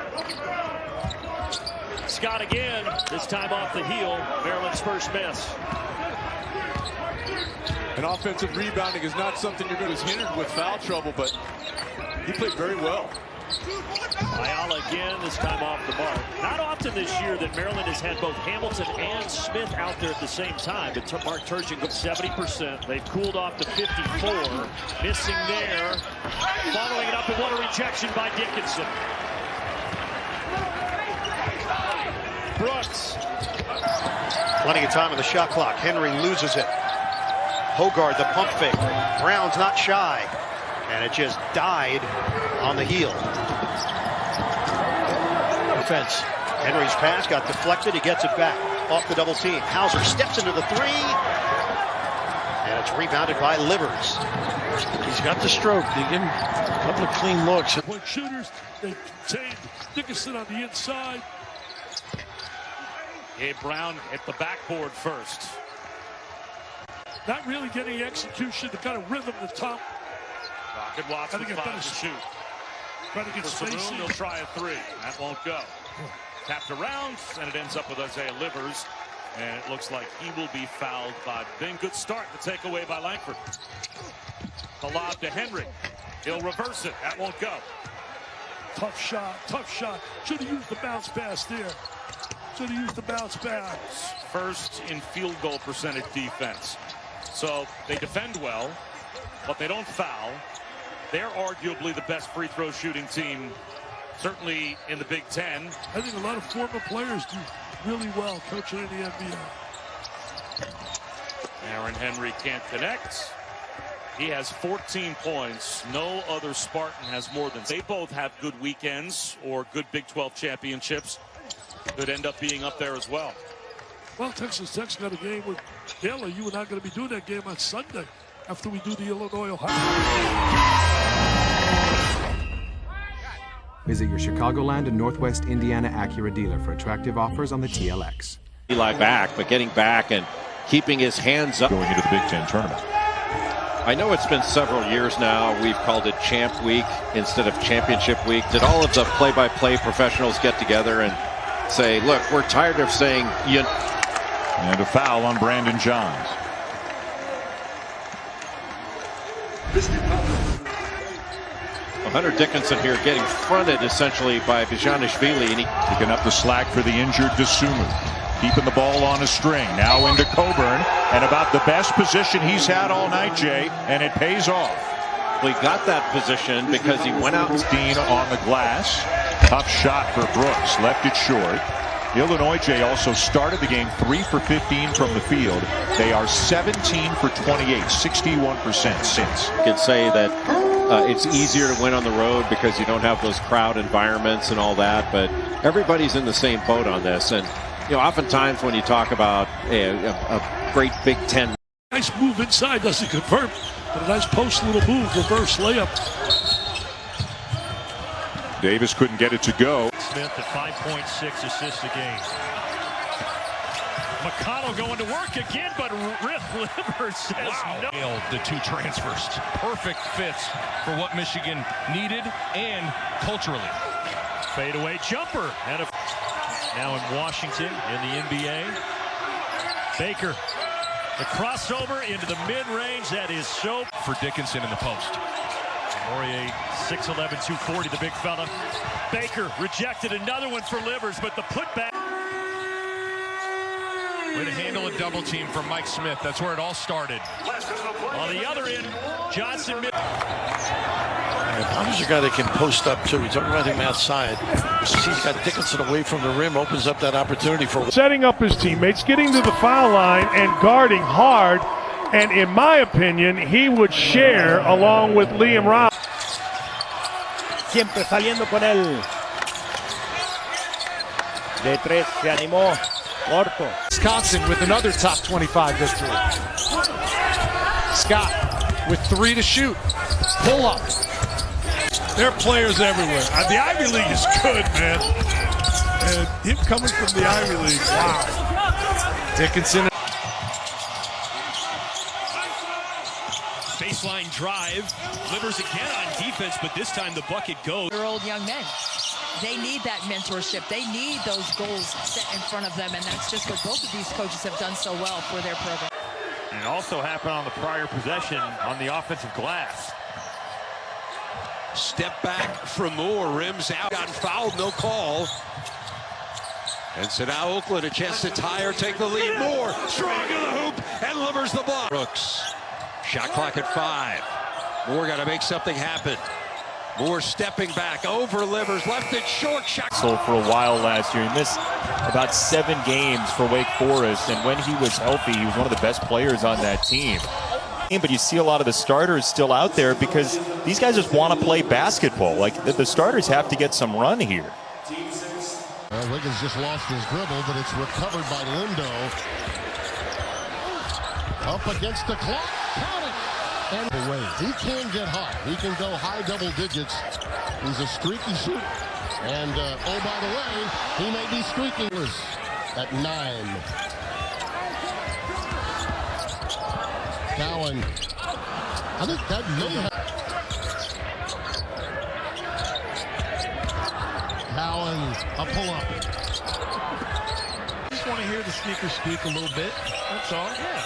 Scott again, this time off the heel. Maryland's first miss. And offensive rebounding is not something you're going to hindered with foul trouble, but he played very well. Ayala again, this time off the mark. Not often this year that Maryland has had both Hamilton and Smith out there at the same time, but Mark Turgeon goes 70%. They've cooled off to 54. Missing there. Following it up with what a rejection by Dickinson. Brooks. Plenty of time on the shot clock. Henry loses it. Hogard, the pump fake. Brown's not shy. And it just died on the heel. Defense. Henry's pass got deflected. He gets it back. Off the double team. Hauser steps into the 3. And it's rebounded by Livers. He's got the stroke. They give him a couple of clean looks. Point shooters. They contained Dickinson on the inside. Gabe Brown hit the backboard first. Not really getting execution, the kind of rhythm the top. Rocket Watts with 5 to shoot. Trying to get spacing. They'll try a 3. That won't go. Tapped around, and it ends up with Isaiah Livers. And it looks like he will be fouled by Bing. Good start, the takeaway by Langford. The lob to Henry. He'll reverse it. That won't go. Tough shot, tough shot. Should have used the bounce pass there. Should have used the bounce pass. First in field goal percentage defense. So they defend well, but they don't foul. They're arguably the best free throw shooting team, certainly in the Big Ten. I think a lot of former players do really well coaching in the NBA. Aaron Henry can't connect. He has 14 points. No other Spartan has more than. They both have good weekends or good Big 12 championships. Could end up being up there as well. Well, Texas Tech's got a game with Taylor. You and I are going to be doing that game on Sunday after we do the Illinois-Ohio. Visit your Chicagoland and Northwest Indiana Acura dealer for attractive offers on the TLX. Eli back, but getting back and keeping his hands up. Going into the Big Ten tournament. I know it's been several years now. We've called it Champ Week instead of Championship Week. Did all of the play-by-play professionals get together and say, look, we're tired of saying... And a foul on Brandon Johns. Hunter Dickinson here getting fronted essentially by Bijanishvili. And he picking up the slack for the injured Dosunmu. Keeping the ball on a string. Now into Coburn. And about the best position he's had all night, Jay. And it pays off. Well, he got that position because he went out. Dean on the glass. Tough shot for Brooks. Left it short. Illinois, Jay, also started the game 3 for 15 from the field. They are 17 for 28, 61% since. You can say that it's easier to win on the road because you don't have those crowd environments and all that, but everybody's in the same boat on this. And, you know, oftentimes when you talk about a great Big Ten. Nice move inside, doesn't convert, but a nice post little move, reverse layup. Davis couldn't get it to go. Smith at 5.6 assists a game. McConnell going to work again, but Riff Livers says no. The 2 transfers. Perfect fits for what Michigan needed and culturally. Fadeaway jumper. And now in Washington in the NBA. Baker. The crossover into the mid-range. That is so. For Dickinson in the post. Aurier, 6'11", 240, the big fella. Baker rejected another one for Livers, but the putback. Way to handle a double team from Mike Smith. That's where it all started. On the other end, Johnson. He's a guy that can post up too. He's running outside. He's got Dickinson away from the rim, opens up that opportunity for setting up his teammates, getting to the foul line, and guarding hard. And in my opinion, he would share along with Liam Robb. Siempre saliendo con él. De 3 se animó Corto. Wisconsin with another top 25 victory. Scott with 3 to shoot. Pull up. There are players everywhere. The Ivy League is good, man. And him coming from the Ivy League, wow. Dickinson. Baseline drive. Livers again on defense, but this time the bucket goes. They're old young men. They need that mentorship. They need those goals set in front of them, and that's just what both of these coaches have done so well for their program. And it also happened on the prior possession on the offensive glass. Step back from Moore, rims out, got fouled, no call. And so now Oakland a chance to tie or take the lead. Moore strong to the hoop and Livers the ball. Brooks, shot clock at 5. Moore got to make something happen. Moore stepping back over Livers, left it short. Shot. So for a while last year, he missed about 7 games for Wake Forest, and when he was healthy, he was one of the best players on that team. But you see a lot of the starters still out there because these guys just want to play basketball. Like the starters have to get some run here. Wiggins just lost his dribble, but it's recovered by Lindo. Up against the clock, count it, and away. He can get hot. He can go high double digits. He's a streaky shooter. And oh, by the way, he may be streaking at 9. Cowan. I think that may have. Cowan, a pull-up. Just want to hear the speakers speak a little bit. That's all. Yeah.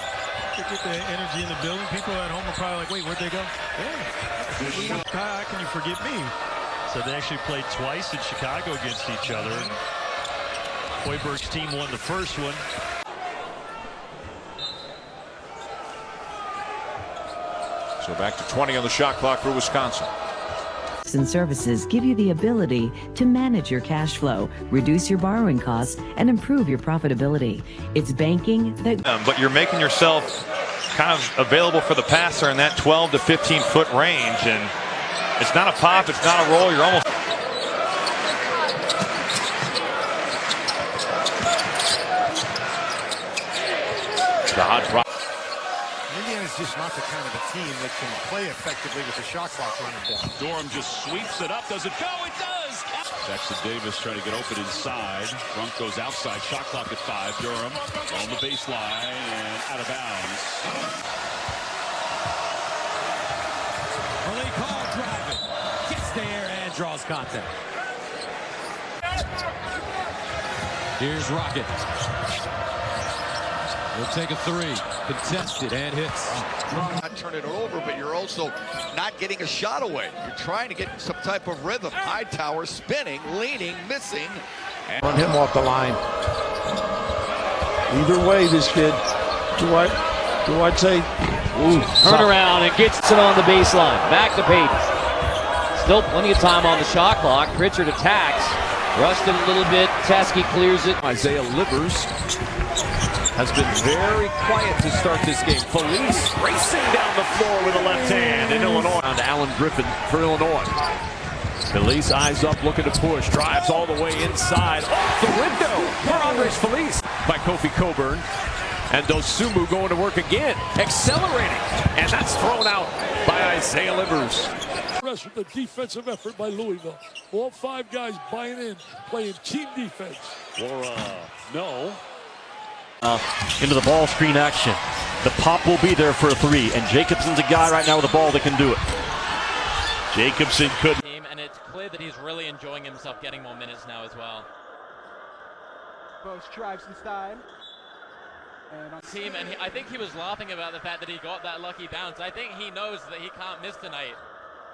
To get the energy in the building. People at home are probably like, wait, where'd they go? Yeah. How can you forget me? So they actually played twice in Chicago against each other. Hoiberg's team won the first one. So back to 20 on the shot clock for Wisconsin. And services give you the ability to manage your cash flow, reduce your borrowing costs, and improve your profitability. It's banking that... But you're making yourself kind of available for the passer in that 12 to 15-foot range, and it's not a pop, it's not a roll, you're almost... The hot drop. Indiana's just not the kind of a team that can play effectively with the shot clock running down. Durham just sweeps it up. Does it go? It does. Jackson Davis trying to get open inside. Brunk goes outside. Shot clock at 5. Durham on the baseline and out of bounds. Early call driving. Gets there and draws contact. Here's Rocket. He'll take a 3. Contested and hits. Not turning it over, but you're also not getting a shot away. You're trying to get some type of rhythm. Hightower spinning, leaning, missing. Run him off the line. Either way, this kid. Do I say? Turn around and gets it on the baseline. Back to Payton. Still plenty of time on the shot clock. Pritchard attacks. Rushed it a little bit. Teske clears it. Isaiah Livers has been very quiet to start this game. Felice racing down the floor with a left hand in Illinois. On to Alan Griffin for Illinois. Felice eyes up, looking to push. Drives all the way inside. Off the window for Andres Felice. By Kofi Coburn. And Dosumu going to work again. Accelerating. And that's thrown out by Isaiah Livers. Rest with the defensive effort by Louisville. All 5 guys buying in, playing team defense. No. Into the ball screen action. The pop will be there for a 3, and Jacobson's a guy right now with the ball that can do it. Jacobson could. And it's clear that he's really enjoying himself getting more minutes now as well. Both drives inside. And I think he was laughing about the fact that he got that lucky bounce. I think he knows that he can't miss tonight.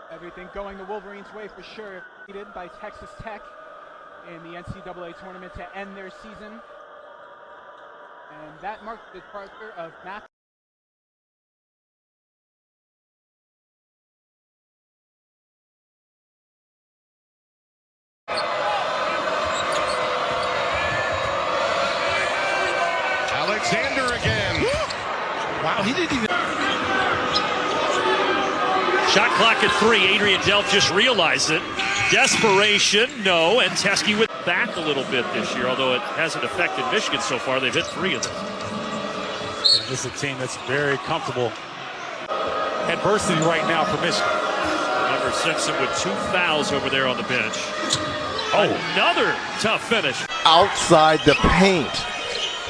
Everything going the Wolverines' way for sure. Defeated by Texas Tech in the NCAA tournament to end their season. And that marked the departure of Matt. Alexander again. Wow, he didn't even. Shot clock at 3. Adrian Delp just realized it. Desperation, no, and Teske with... back a little bit this year, although it hasn't affected Michigan so far. They've hit 3 of them. This is a team that's very comfortable. Adversity right now for Michigan. Remember Simpson with 2 fouls over there on the bench. Another tough finish. Outside the paint.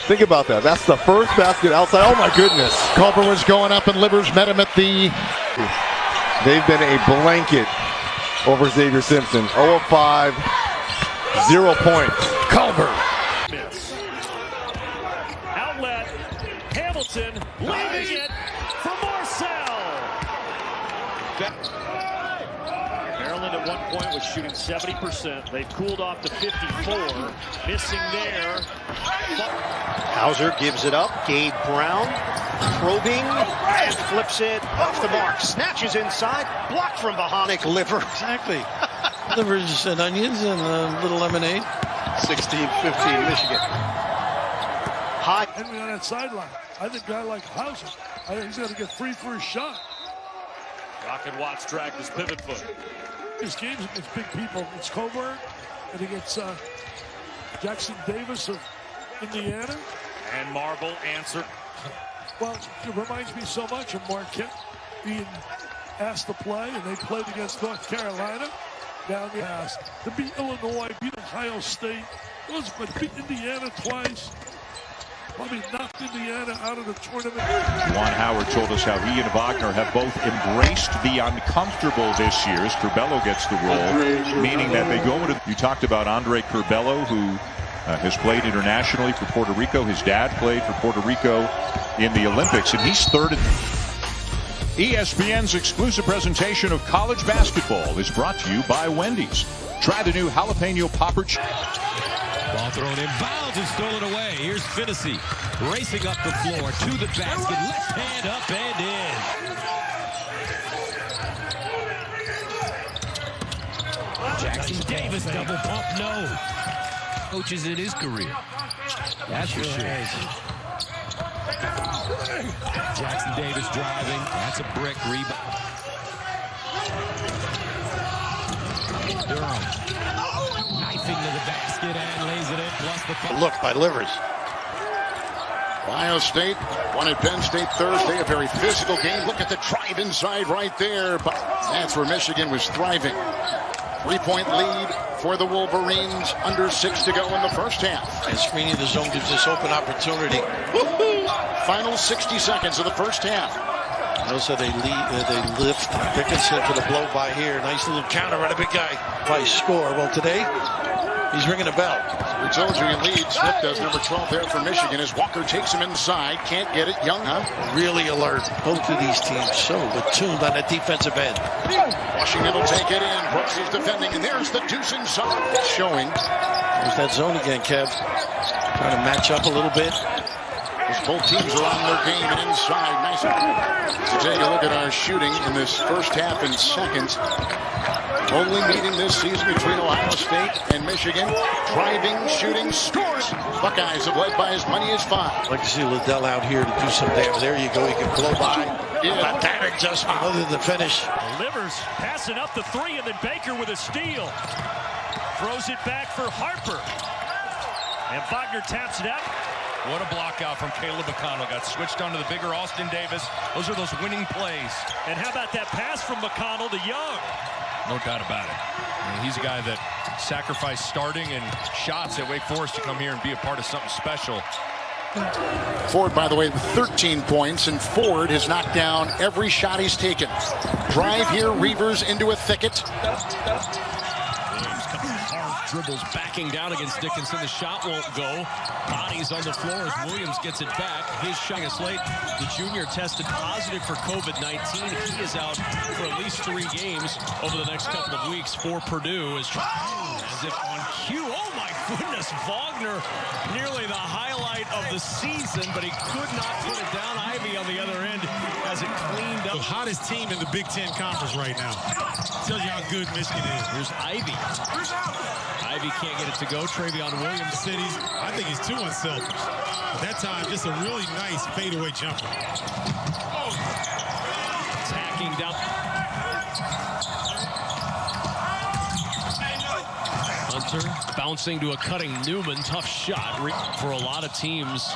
Think about that. That's the first basket outside. Oh, my goodness. Culver was going up, and Livers met him at the... They've been a blanket over Xavier Simpson. 0 of 5, 0 points. Culver. Miss. Outlet. Hamilton leaving it for Marcel. Maryland at one point was shooting 70%. They've cooled off to 54. Missing there. Hauser gives it up. Gabe Brown probing and flips it off the mark. Snatches inside. Blocked from behind. Liver. Exactly. Livers and onions and a little lemonade. 16-15 Michigan. High. Henry on that sideline. I think a guy like Hauser, I think he's going to get free for his shot. Rocket Watts dragged his pivot foot. His games against big people. It's Coburn and against Jackson Davis of Indiana. And Marble answered. Well, it reminds me so much of Marquette being asked to play, and they played against North Carolina down the pass. To beat Illinois, beat Ohio State, but beat Indiana twice. Probably knocked Indiana out of the tournament. Juwan Howard told us how he and Wagner have both embraced the uncomfortable this year as Curbelo gets the role, meaning that they go into... You talked about Andre Curbelo, who has played internationally for Puerto Rico. His dad played for Puerto Rico in the Olympics, and he's third. ESPN's exclusive presentation of college basketball is brought to you by Wendy's. Try the new jalapeno popper. Ball thrown in bounds and stolen away. Here's Finney racing up the floor to the basket. Left hand up and in. Jackson Davis double pump, no. Coaches in his career. That's for sure. Jackson Davis driving. That's a brick rebound. Durham knifing to the basket and lays it in. Plus the look by Livers. Ohio State won at Penn State Thursday. A very physical game. Look at the drive inside right there. But that's where Michigan was thriving. 3-point lead for the Wolverines. Under 6 to go in the first half. And screening the zone gives us open opportunity. Final 60 seconds of the first half. Notice how they lift Dickinson for the blow by here. Nice little counter on a big guy. By score. Well, today he's ringing a bell. We told you he leads. Smith does, number 12 there for Michigan as Walker takes him inside. Can't get it. Young, really alert. Both of these teams so attuned on the defensive end. Washington will take it in. Brooks is defending, and there's the deuce inside. Showing. There's that zone again, Kev. Trying to match up a little bit. As both teams are on their game and inside. Nice. To take a look at our shooting in this first half and second. Only meeting this season between Ohio State and Michigan. Driving, shooting, scores. Buckeyes have led by as many as 5. I'd like to see Liddell out here to do some damage. There you go. He can blow by. Not that adjustment other than the finish. Livers passing up the 3, and then Baker with a steal. Throws it back for Harper. And Wagner taps it out. What a block out from Caleb McConnell. Got switched onto the bigger Austin Davis. Those are those winning plays. And how about that pass from McConnell to Young? No doubt about it. I mean, he's a guy that sacrificed starting and shots at Wake Forest to come here and be a part of something special. Ford, by the way, with 13 points, and Ford has knocked down every shot he's taken. Drive here, Reavers into a thicket. Dribbles backing down against Dickinson. The shot won't go. Bodies on the floor as Williams gets it back. His shot is late. The junior tested positive for COVID-19. He is out for at least 3 games over the next couple of weeks for Purdue. As if on cue. Oh my goodness. Wagner, nearly the highlight of the season, but he could not put it down. Ivy on the other end has it cleaned up. The hottest team in the Big Ten Conference right now. Tells you how good Michigan is. Here's Ivy. Ivy can't get it to go. Travion Williams said I think he's too unselfish. But that time, just a really nice fadeaway jumper. Tacking down. Hunter bouncing to a cutting Newman. Tough shot for a lot of teams,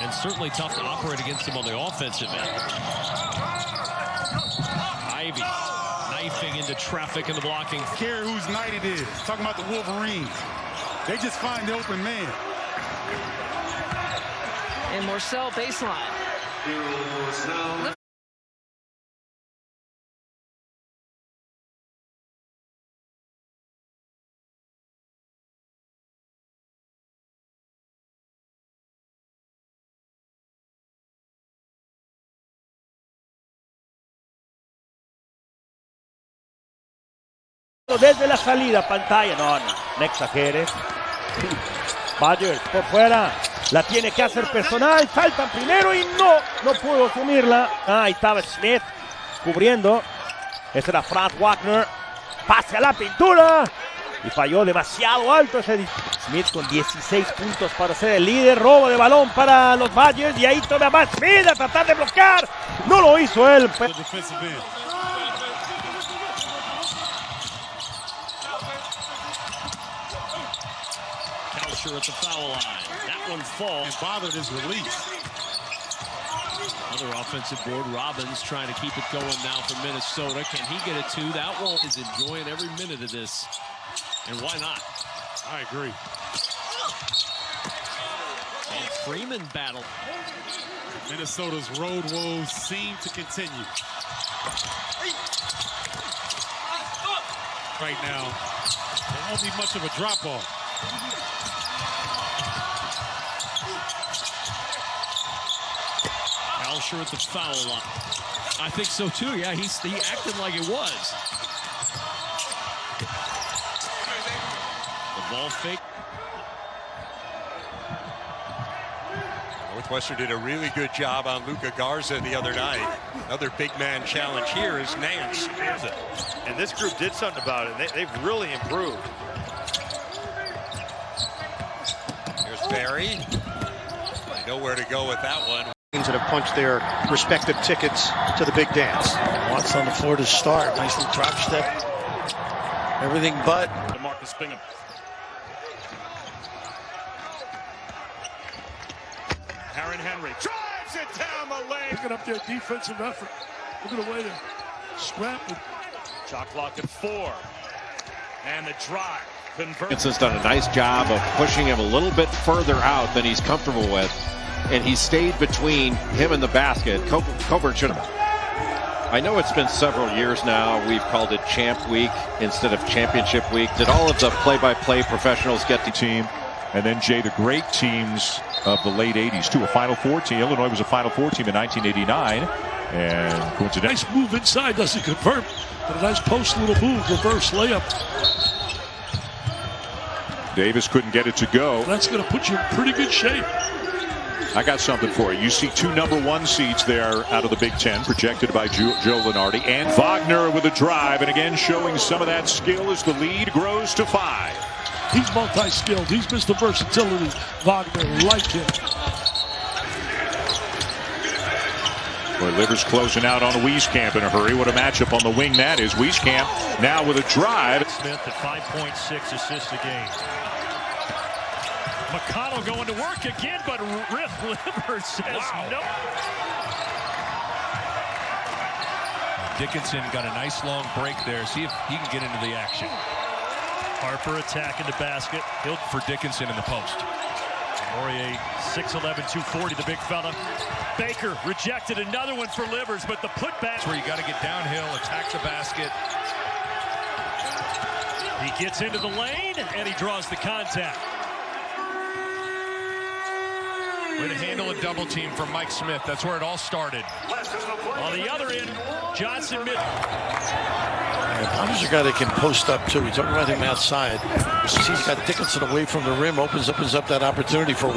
and certainly tough to operate against him on the offensive end. Ivy knifing into traffic in the blocking. Care whose night it is. Talking about the Wolverines. They just find the open man. And Morcell baseline. Desde la salida, pantalla, no exageres. Byers por fuera, la tiene que hacer personal, saltan primero y no pudo asumirla. Ahí estaba Smith cubriendo. Ese era Franz Wagner, pase a la pintura y falló demasiado alto ese. Smith con 16 puntos para ser el líder, robo de balón para los Byers y ahí todavía más Smith a tratar de bloquear, no lo hizo él. At the foul line. That one falls. And bothered his release. Another offensive board. Robbins trying to keep it going now for Minnesota. Can he get it too? That one is enjoying every minute of this. And why not? I agree. And Freeman battle. Minnesota's road woes seem to continue. Right now, there won't be much of a drop-off. Alsher at the foul line. I think so too. Yeah, he acted like it was. The ball fake. Northwestern did a really good job on Luka Garza the other night. Another big man challenge here is Nance. And this group did something about it. They've really improved. Here's Barry. They know where to go with that one. That have punched their respective tickets to the big dance. Watts on the floor to start. Nice little drop step. Everything but. Marcus Bingham. Aaron Henry drives it down the lane. Picking up their defensive effort. Look at the way they're scrapping. Shot clock at 4. And the drive. Dickinson's done a nice job of pushing him a little bit further out than he's comfortable with. And he stayed between him and the basket. Coburn should have. I know it's been several years now. We've called it Champ Week instead of Championship Week. Did all of the play-by-play professionals get the team? And then, Jay, the great teams of the late 80s, too. A Final Four team. Illinois was a Final Four team in 1989. And coincidentally. Nice move inside, doesn't convert. But a nice post little move, reverse layup. Davis couldn't get it to go. That's going to put you in pretty good shape. I got something for you. You see 2 #1 seeds there out of the Big Ten, projected by Joe Lunardi. And Wagner with a drive, and again showing some of that skill as the lead grows to 5. He's multi-skilled. He's Mr. Versatility. Wagner, like him. Boy, Livers closing out on Wieskamp in a hurry. What a matchup on the wing that is. Wieskamp now with a drive. Smith at 5.6 assists a game. McConnell going to work again, but Riff Livers says no. Dickinson got a nice long break there. See if he can get into the action. Harper attacking the basket. He'll for Dickinson in the post. Aurier 6'11", 240, the big fella. Baker rejected another one for Livers, but the putback. That's where you got to get downhill, attack the basket. He gets into the lane, and he draws the contact. Way to handle a double team from Mike Smith. That's where it all started. On the other end, Johnson mid. Bonner's a guy that can post up too. We're talking about him outside. He's got Dickinson away from the rim, opens up that opportunity for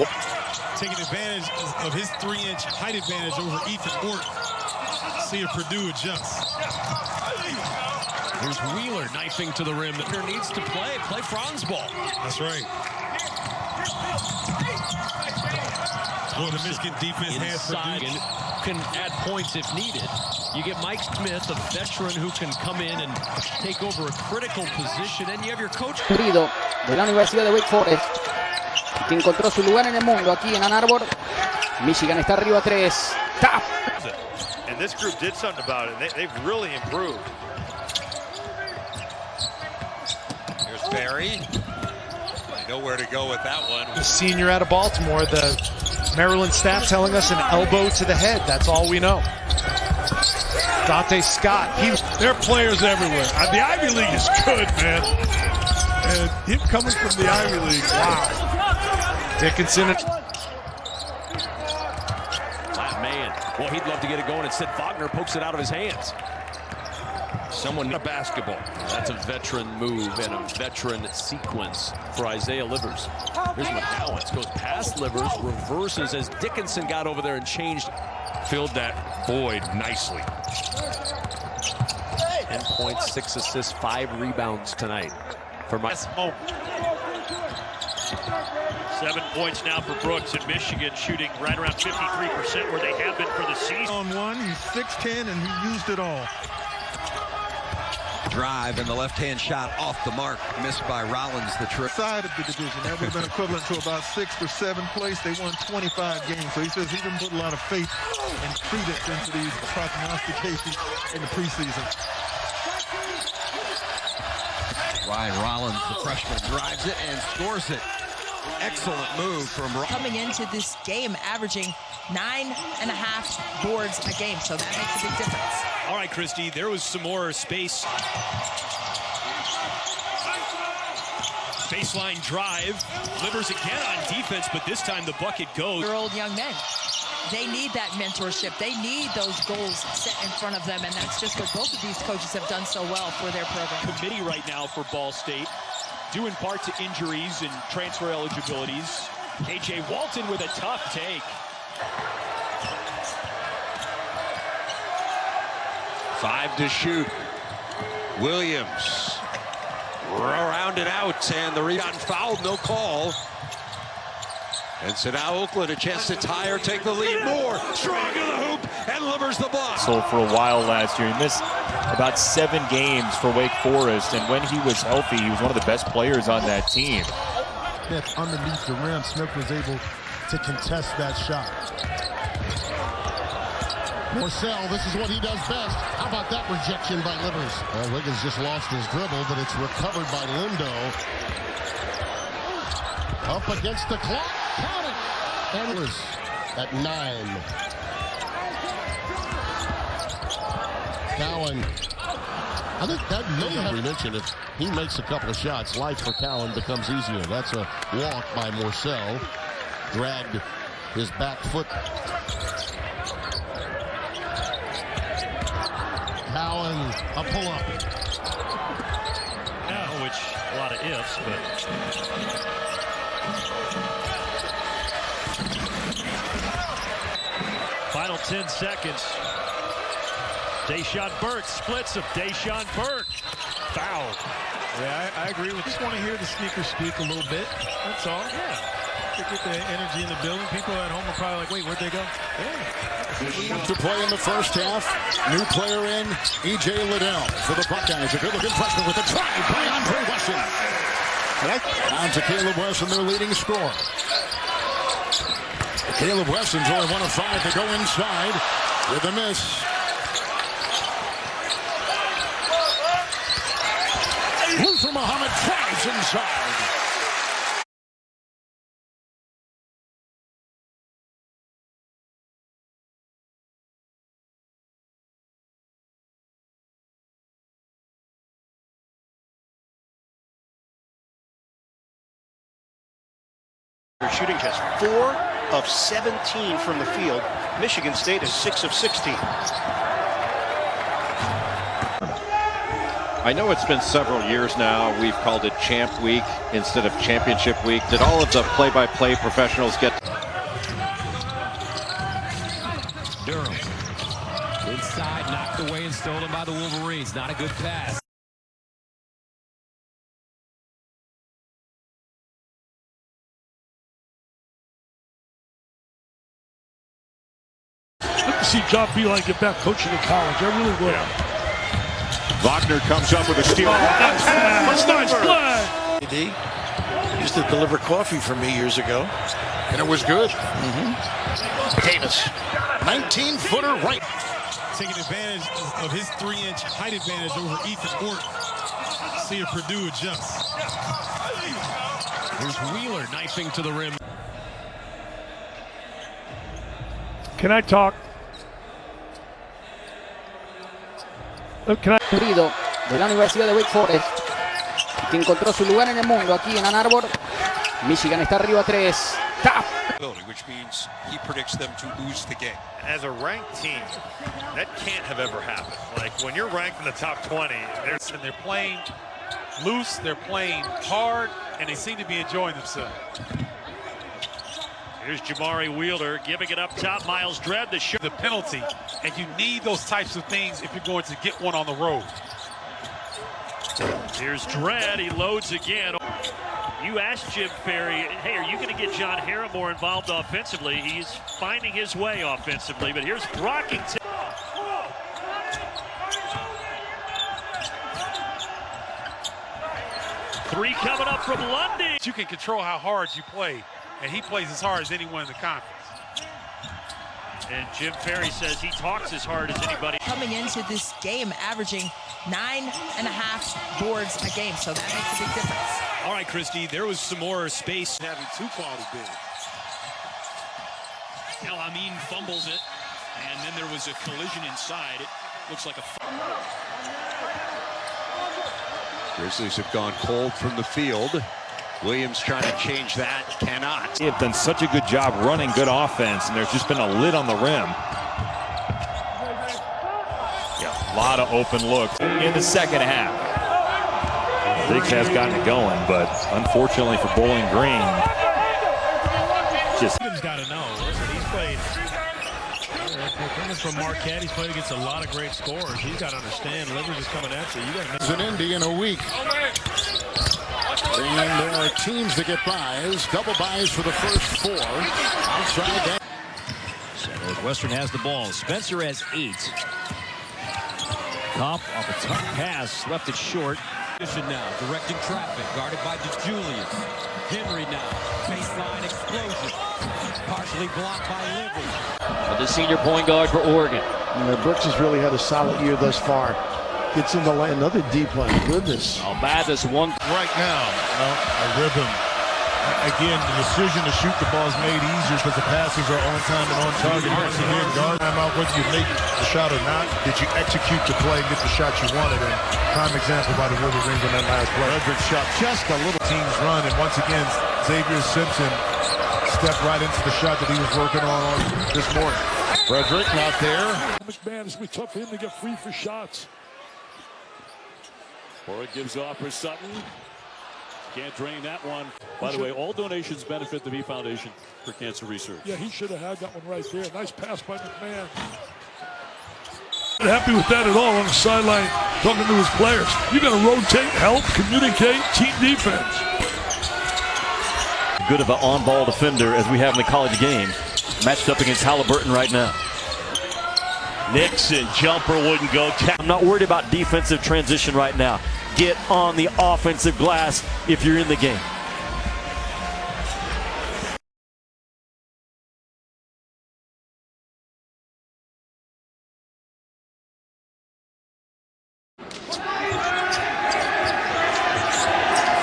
taking advantage of his 3-inch height advantage over Ethan Morton. See if Purdue adjusts. Here's Wheeler knifing to the rim. The player needs to play Franz ball. That's right. Well, the Michigan defense inside and can add points if needed. You get Mike Smith, a veteran who can come in and take over a critical position, and you have your coach. De la Universidad de Wake Forest, que encontró su lugar en el mundo aquí en Ann Arbor. Michigan está arriba 3. ¡Tap! And this group did something about it. They've really improved. Here's Barry. They know where to go with that one. The senior out of Baltimore, the Maryland staff telling us an elbow to the head. That's all we know. Dante Scott. There are players everywhere. The Ivy League is good, man. And him coming from the Ivy League, wow. Dickinson. Flat man. Well, he'd love to get it going. Instead, Wagner pokes it out of his hands. Someone a basketball. That's a veteran move and a veteran sequence for Isaiah Livers. Here's McGowan. Goes past Livers, reverses as Dickinson got over there and changed. Filled that void nicely. 10 points, 6 assists, 5 rebounds tonight for my. 7 points now for Brooks, and Michigan shooting right around 53% where they have been for the season. On one, he's 6'10", and he used it all. Drive and the left-hand shot off the mark, missed by Rollins. The trip Side of the division, that would have been equivalent to about 6th or 7th place. They won 25 games, so he says he didn't put a lot of faith and credence into these prognostications in the preseason. Ryan Rollins, the freshman, drives it and scores it. Excellent move from Rollins. Coming into this game, averaging 9.5 boards a game, so that makes a big difference. All right, Christy, there was some more space. Baseline drive. Livers again on defense, but this time the bucket goes. Old young men. They need that mentorship. They need those goals set in front of them, and that's just what both of these coaches have done so well for their program. Committee right now for Ball State, due in part to injuries and transfer eligibilities. KJ Walton with a tough take. 5 to shoot. Williams around and out, and the rebound fouled, no call. And so now Oakland a chance to tie or take the lead more. Strong to the hoop and Livers the block. So for a while last year, he missed about 7 games for Wake Forest, and when he was healthy, he was one of the best players on that team. Smith underneath the rim. Smith was able to contest that shot. Morcell, this is what he does best. How about that rejection by Livers? Wiggins just lost his dribble, but it's recovered by Lindo. Up against the clock. Count it. And was at 9. Cowan. I think that may have we mentioned if he makes a couple of shots, life for Cowan becomes easier. That's a walk by Morcell. Dragged his back foot. Cowan, a pull-up. Now, which a lot of ifs, but final 10 seconds. Deshaun Burke splits him. Deshaun Burke foul. Yeah, I agree with. Just want to hear the sneakers speak a little bit. That's all. Yeah. To get the energy in the building. People at home are probably like, wait, where'd they go? Yeah. To play in the first half. New player in, E.J. Liddell for the Buckeyes. A good-looking freshman with a try by Andre Wesson. Down to Caleb Wesson, their leading scorer. Caleb Wesson's only 1 of 5 to go inside with a miss. Luther Muhammad tries inside. They're shooting just 4 of 17 from the field. Michigan State is 6 of 16. I know it's been several years now. We've called it Champ Week instead of Championship Week. Did all of the play-by-play professionals get... Durham. Inside, knocked away and stolen by the Wolverines. Not a good pass. see John Beeline get back coaching in college. I really would. Wagner comes up with a steal. Nice play. He used to deliver coffee for me years ago, And it was good. Davis, 19-footer right. Taking advantage of his 3-inch height advantage over Ethan Ort. See if Purdue adjusts. Here's Wheeler knifing to the rim. Can I talk? Híbrido de la Universidad de Wake Forest, que encontró su lugar en el mundo aquí en Ann Arbor. Michigan está arriba 3. Tap. Which means he predicts them to lose the game. As a ranked team, that can't have ever happened. Like when you're ranked in the top 20, And they're playing loose, they're playing hard, and they seem to be enjoying themselves. Here's Jamari Wheeler giving it up top. Miles Dredd, the penalty, and you need those types of things if you're going to get one on the road. Here's Dredd. He loads again. You asked Jim Ferry, hey, are you going to get John Harris more involved offensively? He's finding his way offensively, but here's Brockington. Three coming up from Lundy. You can control how hard you play, and he plays as hard as anyone in the conference. And Jim Ferry says he talks as hard as anybody. Coming into this game, averaging 9.5 boards a game, so that makes a big difference. All right, Christy, there was some more space. Having 2 quality bigs. El Amin fumbles it, and then there was a collision inside. It looks like a... Grizzlies have gone cold from the field. Williams trying to change that, cannot. They have done such a good job running good offense, and there's just been a lid on the rim. Yeah, a lot of open looks in the second half. Diggs has gotten it going, but unfortunately for Bowling Green, just... He's got to know. Listen, he's played... Coming from Marquette, he's played against a lot of great scorers. He's got to understand, Livers is coming at you. You got to... It's an Indy in a week. And there are teams that get buys, double buys for the first 4. Outside that. So Northwestern has the ball. Spencer has 8. Kopp off a tough pass, left it short. Now directing traffic, guarded by DeJulius. Henry now, baseline explosion. Partially blocked by Livers. The senior point guard for Oregon. Brooks has really had a solid year thus far. Gets in the lane, another deep one. Goodness. Mathis one. Right now, a rhythm. Again, the decision to shoot the ball is made easier because the passes are on time and on target. Once again, guard time out, whether you make the shot or not, did you execute the play and get the shot you wanted? And prime example by the Wolverines on that last play. Frederick shot just a little. Teams run, and once again, Xavier Simpson stepped right into the shot that he was working on this morning. Frederick out there. McMahon, it's going to be tough for him to get free for shots. Or it gives off for Sutton. Can't drain that one. By the way, all donations benefit the V Foundation for Cancer Research. Yeah, he should have had that one right there. Nice pass by McMahon. Not happy with that at all on the sideline, talking to his players. You got to rotate, help, communicate, team defense. Good of an on-ball defender as we have in the college game. Matched up against Halliburton right now. Nixon, jumper wouldn't go. I'm not worried about defensive transition right now. Get on the offensive glass if you're in the game.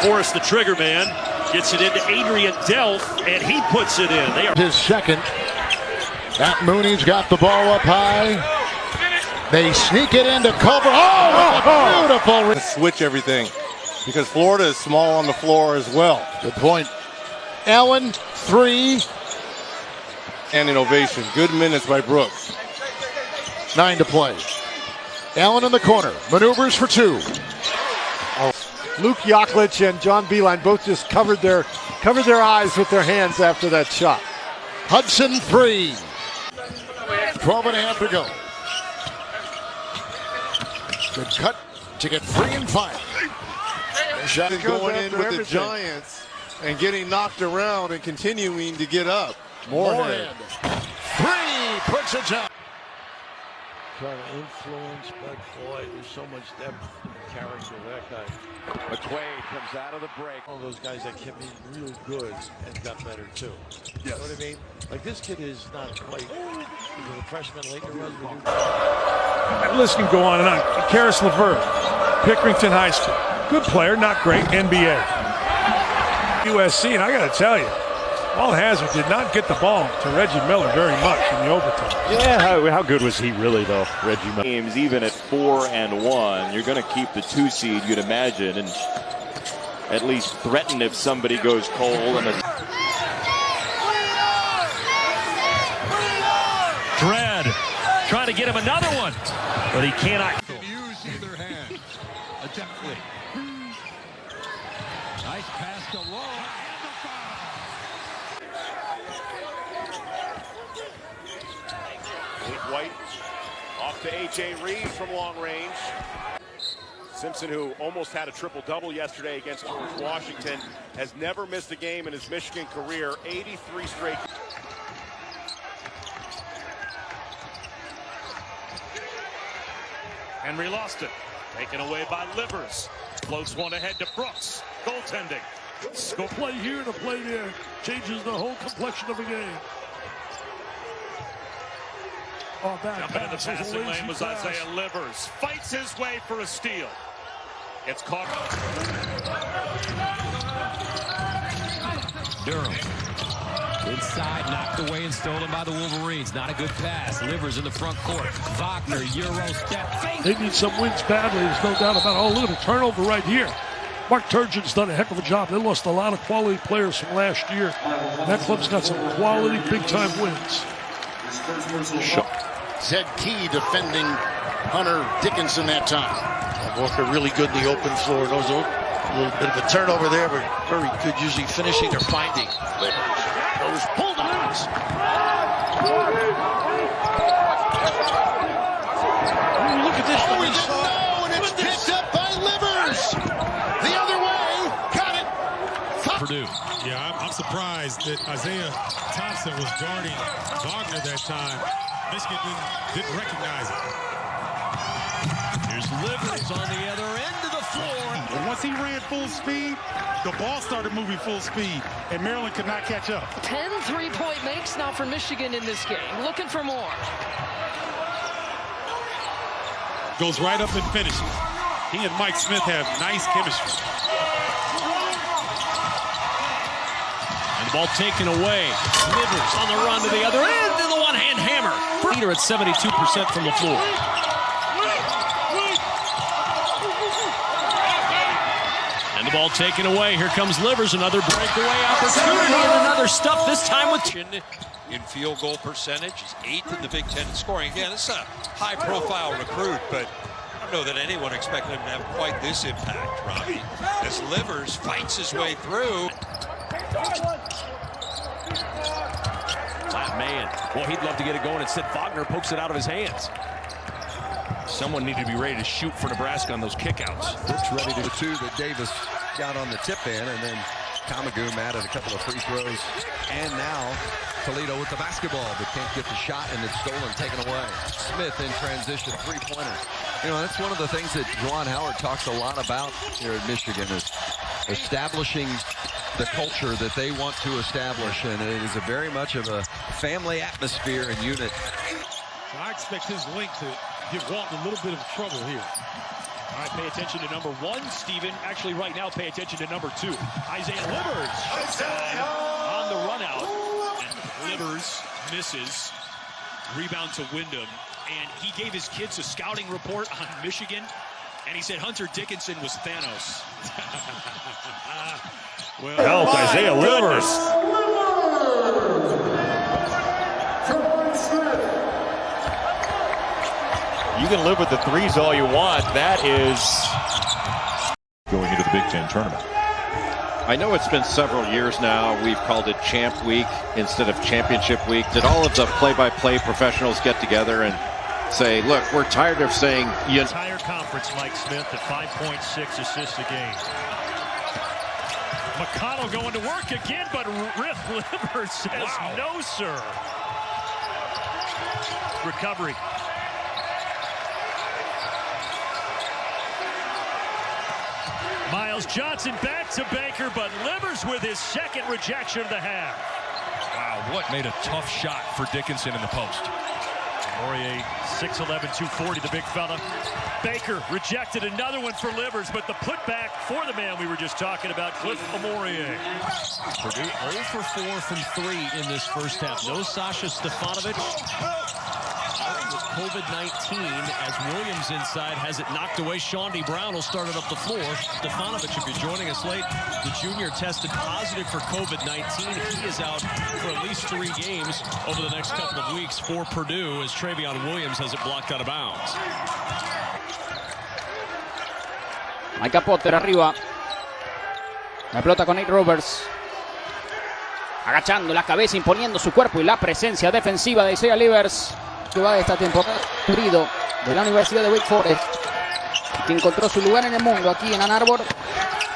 Forrest, the trigger man, gets it into Adrian Delph, and he puts it in. They are his second. Matt Mooney's got the ball up high. They sneak it into Culver. Oh, beautiful. Switch everything because Florida is small on the floor as well. Good point. Allen, 3. And innovation. Good minutes by Brooks. 9 to play. Allen in the corner. Maneuvers for 2. Luke Yaklich and John Beeline both just covered their eyes with their hands after that shot. Hudson, 3. 12.5 to go. Good cut to get free and fire. Shot is going in with the Giants and getting knocked around and continuing to get up. Moorhead. 3 puts it down. trying to influence, but boy, there's so much depth and character. That guy. McQuaid comes out of the break. One of those guys that kept me real good and got better too. Yes. You know what I mean? Like this kid is not quite. He was a freshman late in the run. That list can go on and on. Karis LeVert, Pickerington High School. Good player, not great. NBA. USC, and I got to tell you, Paul Hazard did not get the ball to Reggie Miller very much in the overtime. Yeah, how good was he really, though, Reggie Miller? Games even at 4-1, you're going to keep the 2 seed, you'd imagine, and at least threaten if somebody goes cold. And Dredd trying to get him another one, but he cannot. Use either hand. Attemptly. Nice pass to Lowe. White off to A.J. Reed from long range. Simpson, who almost had a triple-double yesterday against George Washington, has never missed a game in his Michigan career, 83 straight. Henry lost it. Taken away by Livers. Floats one ahead to Brooks. Goaltending. Go play here to play there. Changes the whole complexion of a game. Oh, jumping in the passing lane was Isaiah Livers. Fights his way for a steal. It's caught. Durham. Inside, knocked away and stolen by the Wolverines. Not a good pass. Livers in the front court. Wagner, Euro step. They need some wins badly. There's no doubt about it. Oh, look at the turnover right here. Mark Turgeon's done a heck of a job. They lost a lot of quality players from last year. That club's got some quality big-time wins. Zed Key defending Hunter Dickinson that time. Walker really good in the open floor. There was a little bit of a turnover there, but very good usually finishing or finding. Those Bulldogs. Look at this. Oh, he didn't know, and it's picked up by Livers. The other way, got it. Purdue. Yeah, I'm surprised that Isaiah Thompson was guarding Wagner that time. Michigan didn't recognize it. Here's Livers on the other end of the floor. And once he ran full speed, the ball started moving full speed, and Maryland could not catch up. 10 3-point makes now for Michigan in this game. Looking for more. Goes right up and finishes. He and Mike Smith have nice chemistry. And the ball taken away. Livers on the run to the other end, and the one-hand hammer. Leader at 72% from the floor. And the ball taken away. Here comes Livers, another breakaway opportunity, and another stuff, this time with... In field goal percentage, he's 8th in the Big Ten in scoring. Again, this is a high-profile recruit, but I don't know that anyone expected him to have quite this impact, Robbie. As Livers fights his way through. Flat man. Boy, he'd love to get it going. Instead, Wagner pokes it out of his hands. Someone needed to be ready to shoot for Nebraska on those kickouts. Brooks ready to two that Davis got on the tip in, and then Kamagum added a couple of free throws. And now Toledo with the basketball, but can't get the shot, and it's stolen, taken away. Smith in transition, three-pointer. You know, that's one of the things that Juwan Howard talks a lot about here at Michigan, is establishing the culture that they want to establish, and it is a very much of a family atmosphere and unit. So I expect his length to give Walton a little bit of trouble here. All right, pay attention to number 1, Steven. Actually, right now, pay attention to number 2. Isaiah Livers on the run out. And Livers misses. Rebound to Wyndham. And he gave his kids a scouting report on Michigan. And he said Hunter Dickinson was Thanos. Well, help Isaiah Livers. You can live with the threes all you want. That is going into the Big Ten tournament. I know it's been several years now. We've called it Champ Week instead of Championship Week. Did all of the play-by-play professionals get together and say, look, we're tired of saying... The entire conference, Mike Smith, at 5.6 assists a game. McConnell going to work again, but Riff Livers says no, sir. Recovery. Miles Johnson back to Baker, but Livers with his second rejection of the half. Wow, what made a tough shot for Dickinson in the post. Aurier, 6'11", 240, the big fella. Baker rejected another one for Livers, but the putback for the man we were just talking about, Cliff Aurier. Purdue 0 for 4 from 3 in this first half. No Sasha Stefanovic. With COVID-19, as Williams inside has it knocked away. Shawnee Brown will start it up the floor. Stefanovic, if you're joining us late, the junior tested positive for COVID-19. He is out for at least 3 games over the next couple of weeks for Purdue, as Travion Williams has it blocked out of bounds. Micah Potter arriba. La pelota con Nate Roberts. Agachando la cabeza, imponiendo su cuerpo y la presencia defensiva de Isaiah Livers, que va de esta temporada híbrido de la Universidad de Wake Forest, que encontró su lugar en el mundo aquí en Ann Arbor.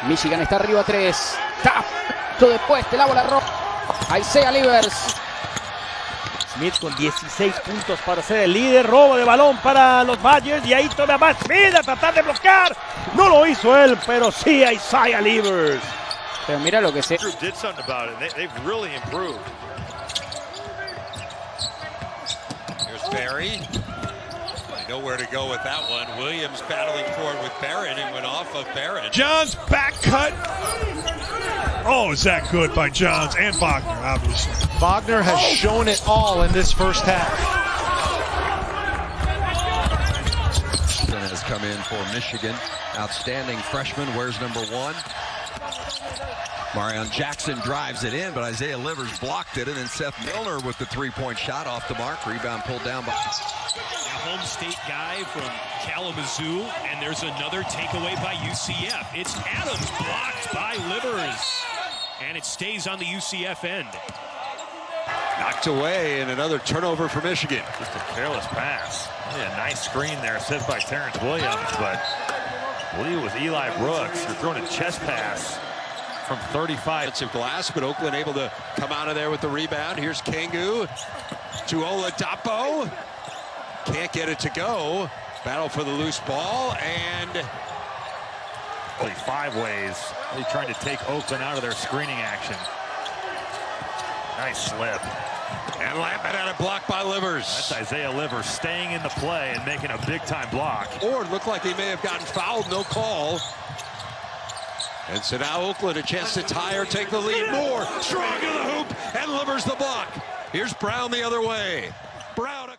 Michigan está arriba 3. Tapo después de la bola roja. Isaiah Livers. Smith con 16 puntos para ser el líder. Robo de balón para los Badgers. Y ahí todavía más Smith a tratar de bloquear. No lo hizo él, pero sí a Isaiah Livers. Pero mira lo que se... did something about it. They've really improved. Here's Barry. They know where to go with that one. Williams battling for it with Barron and went off of Barron. Johns back cut. Oh, is that good by Johns and Wagner, obviously. Wagner has shown it all in this first half. Has come in for Michigan. Outstanding freshman. Where's number 1? Marion Jackson drives it in, but Isaiah Livers blocked it, and then Seth Milner with the three-point shot off the mark. Rebound pulled down by... A home state guy from Kalamazoo, and there's another takeaway by UCF. It's Adams blocked by Livers, and it stays on the UCF end. Knocked away, and another turnover for Michigan. Just a careless pass. Yeah, nice screen there set by Terrence Williams, but I believe it was Eli Brooks. You're throwing a chest pass from 35. It's a glass, but Oakland able to come out of there with the rebound. Here's Kangu to Oladapo. Can't get it to go. Battle for the loose ball, and 5 ways. They're trying to take Oakland out of their screening action. Nice slip. And Lambert had a block by Livers. That's Isaiah Livers staying in the play and making a big-time block. Or it looked like he may have gotten fouled, no call. And so now Oakland a chance to tie or take the lead. More strong in the hoop, and Livers the block. Here's Brown the other way. Brown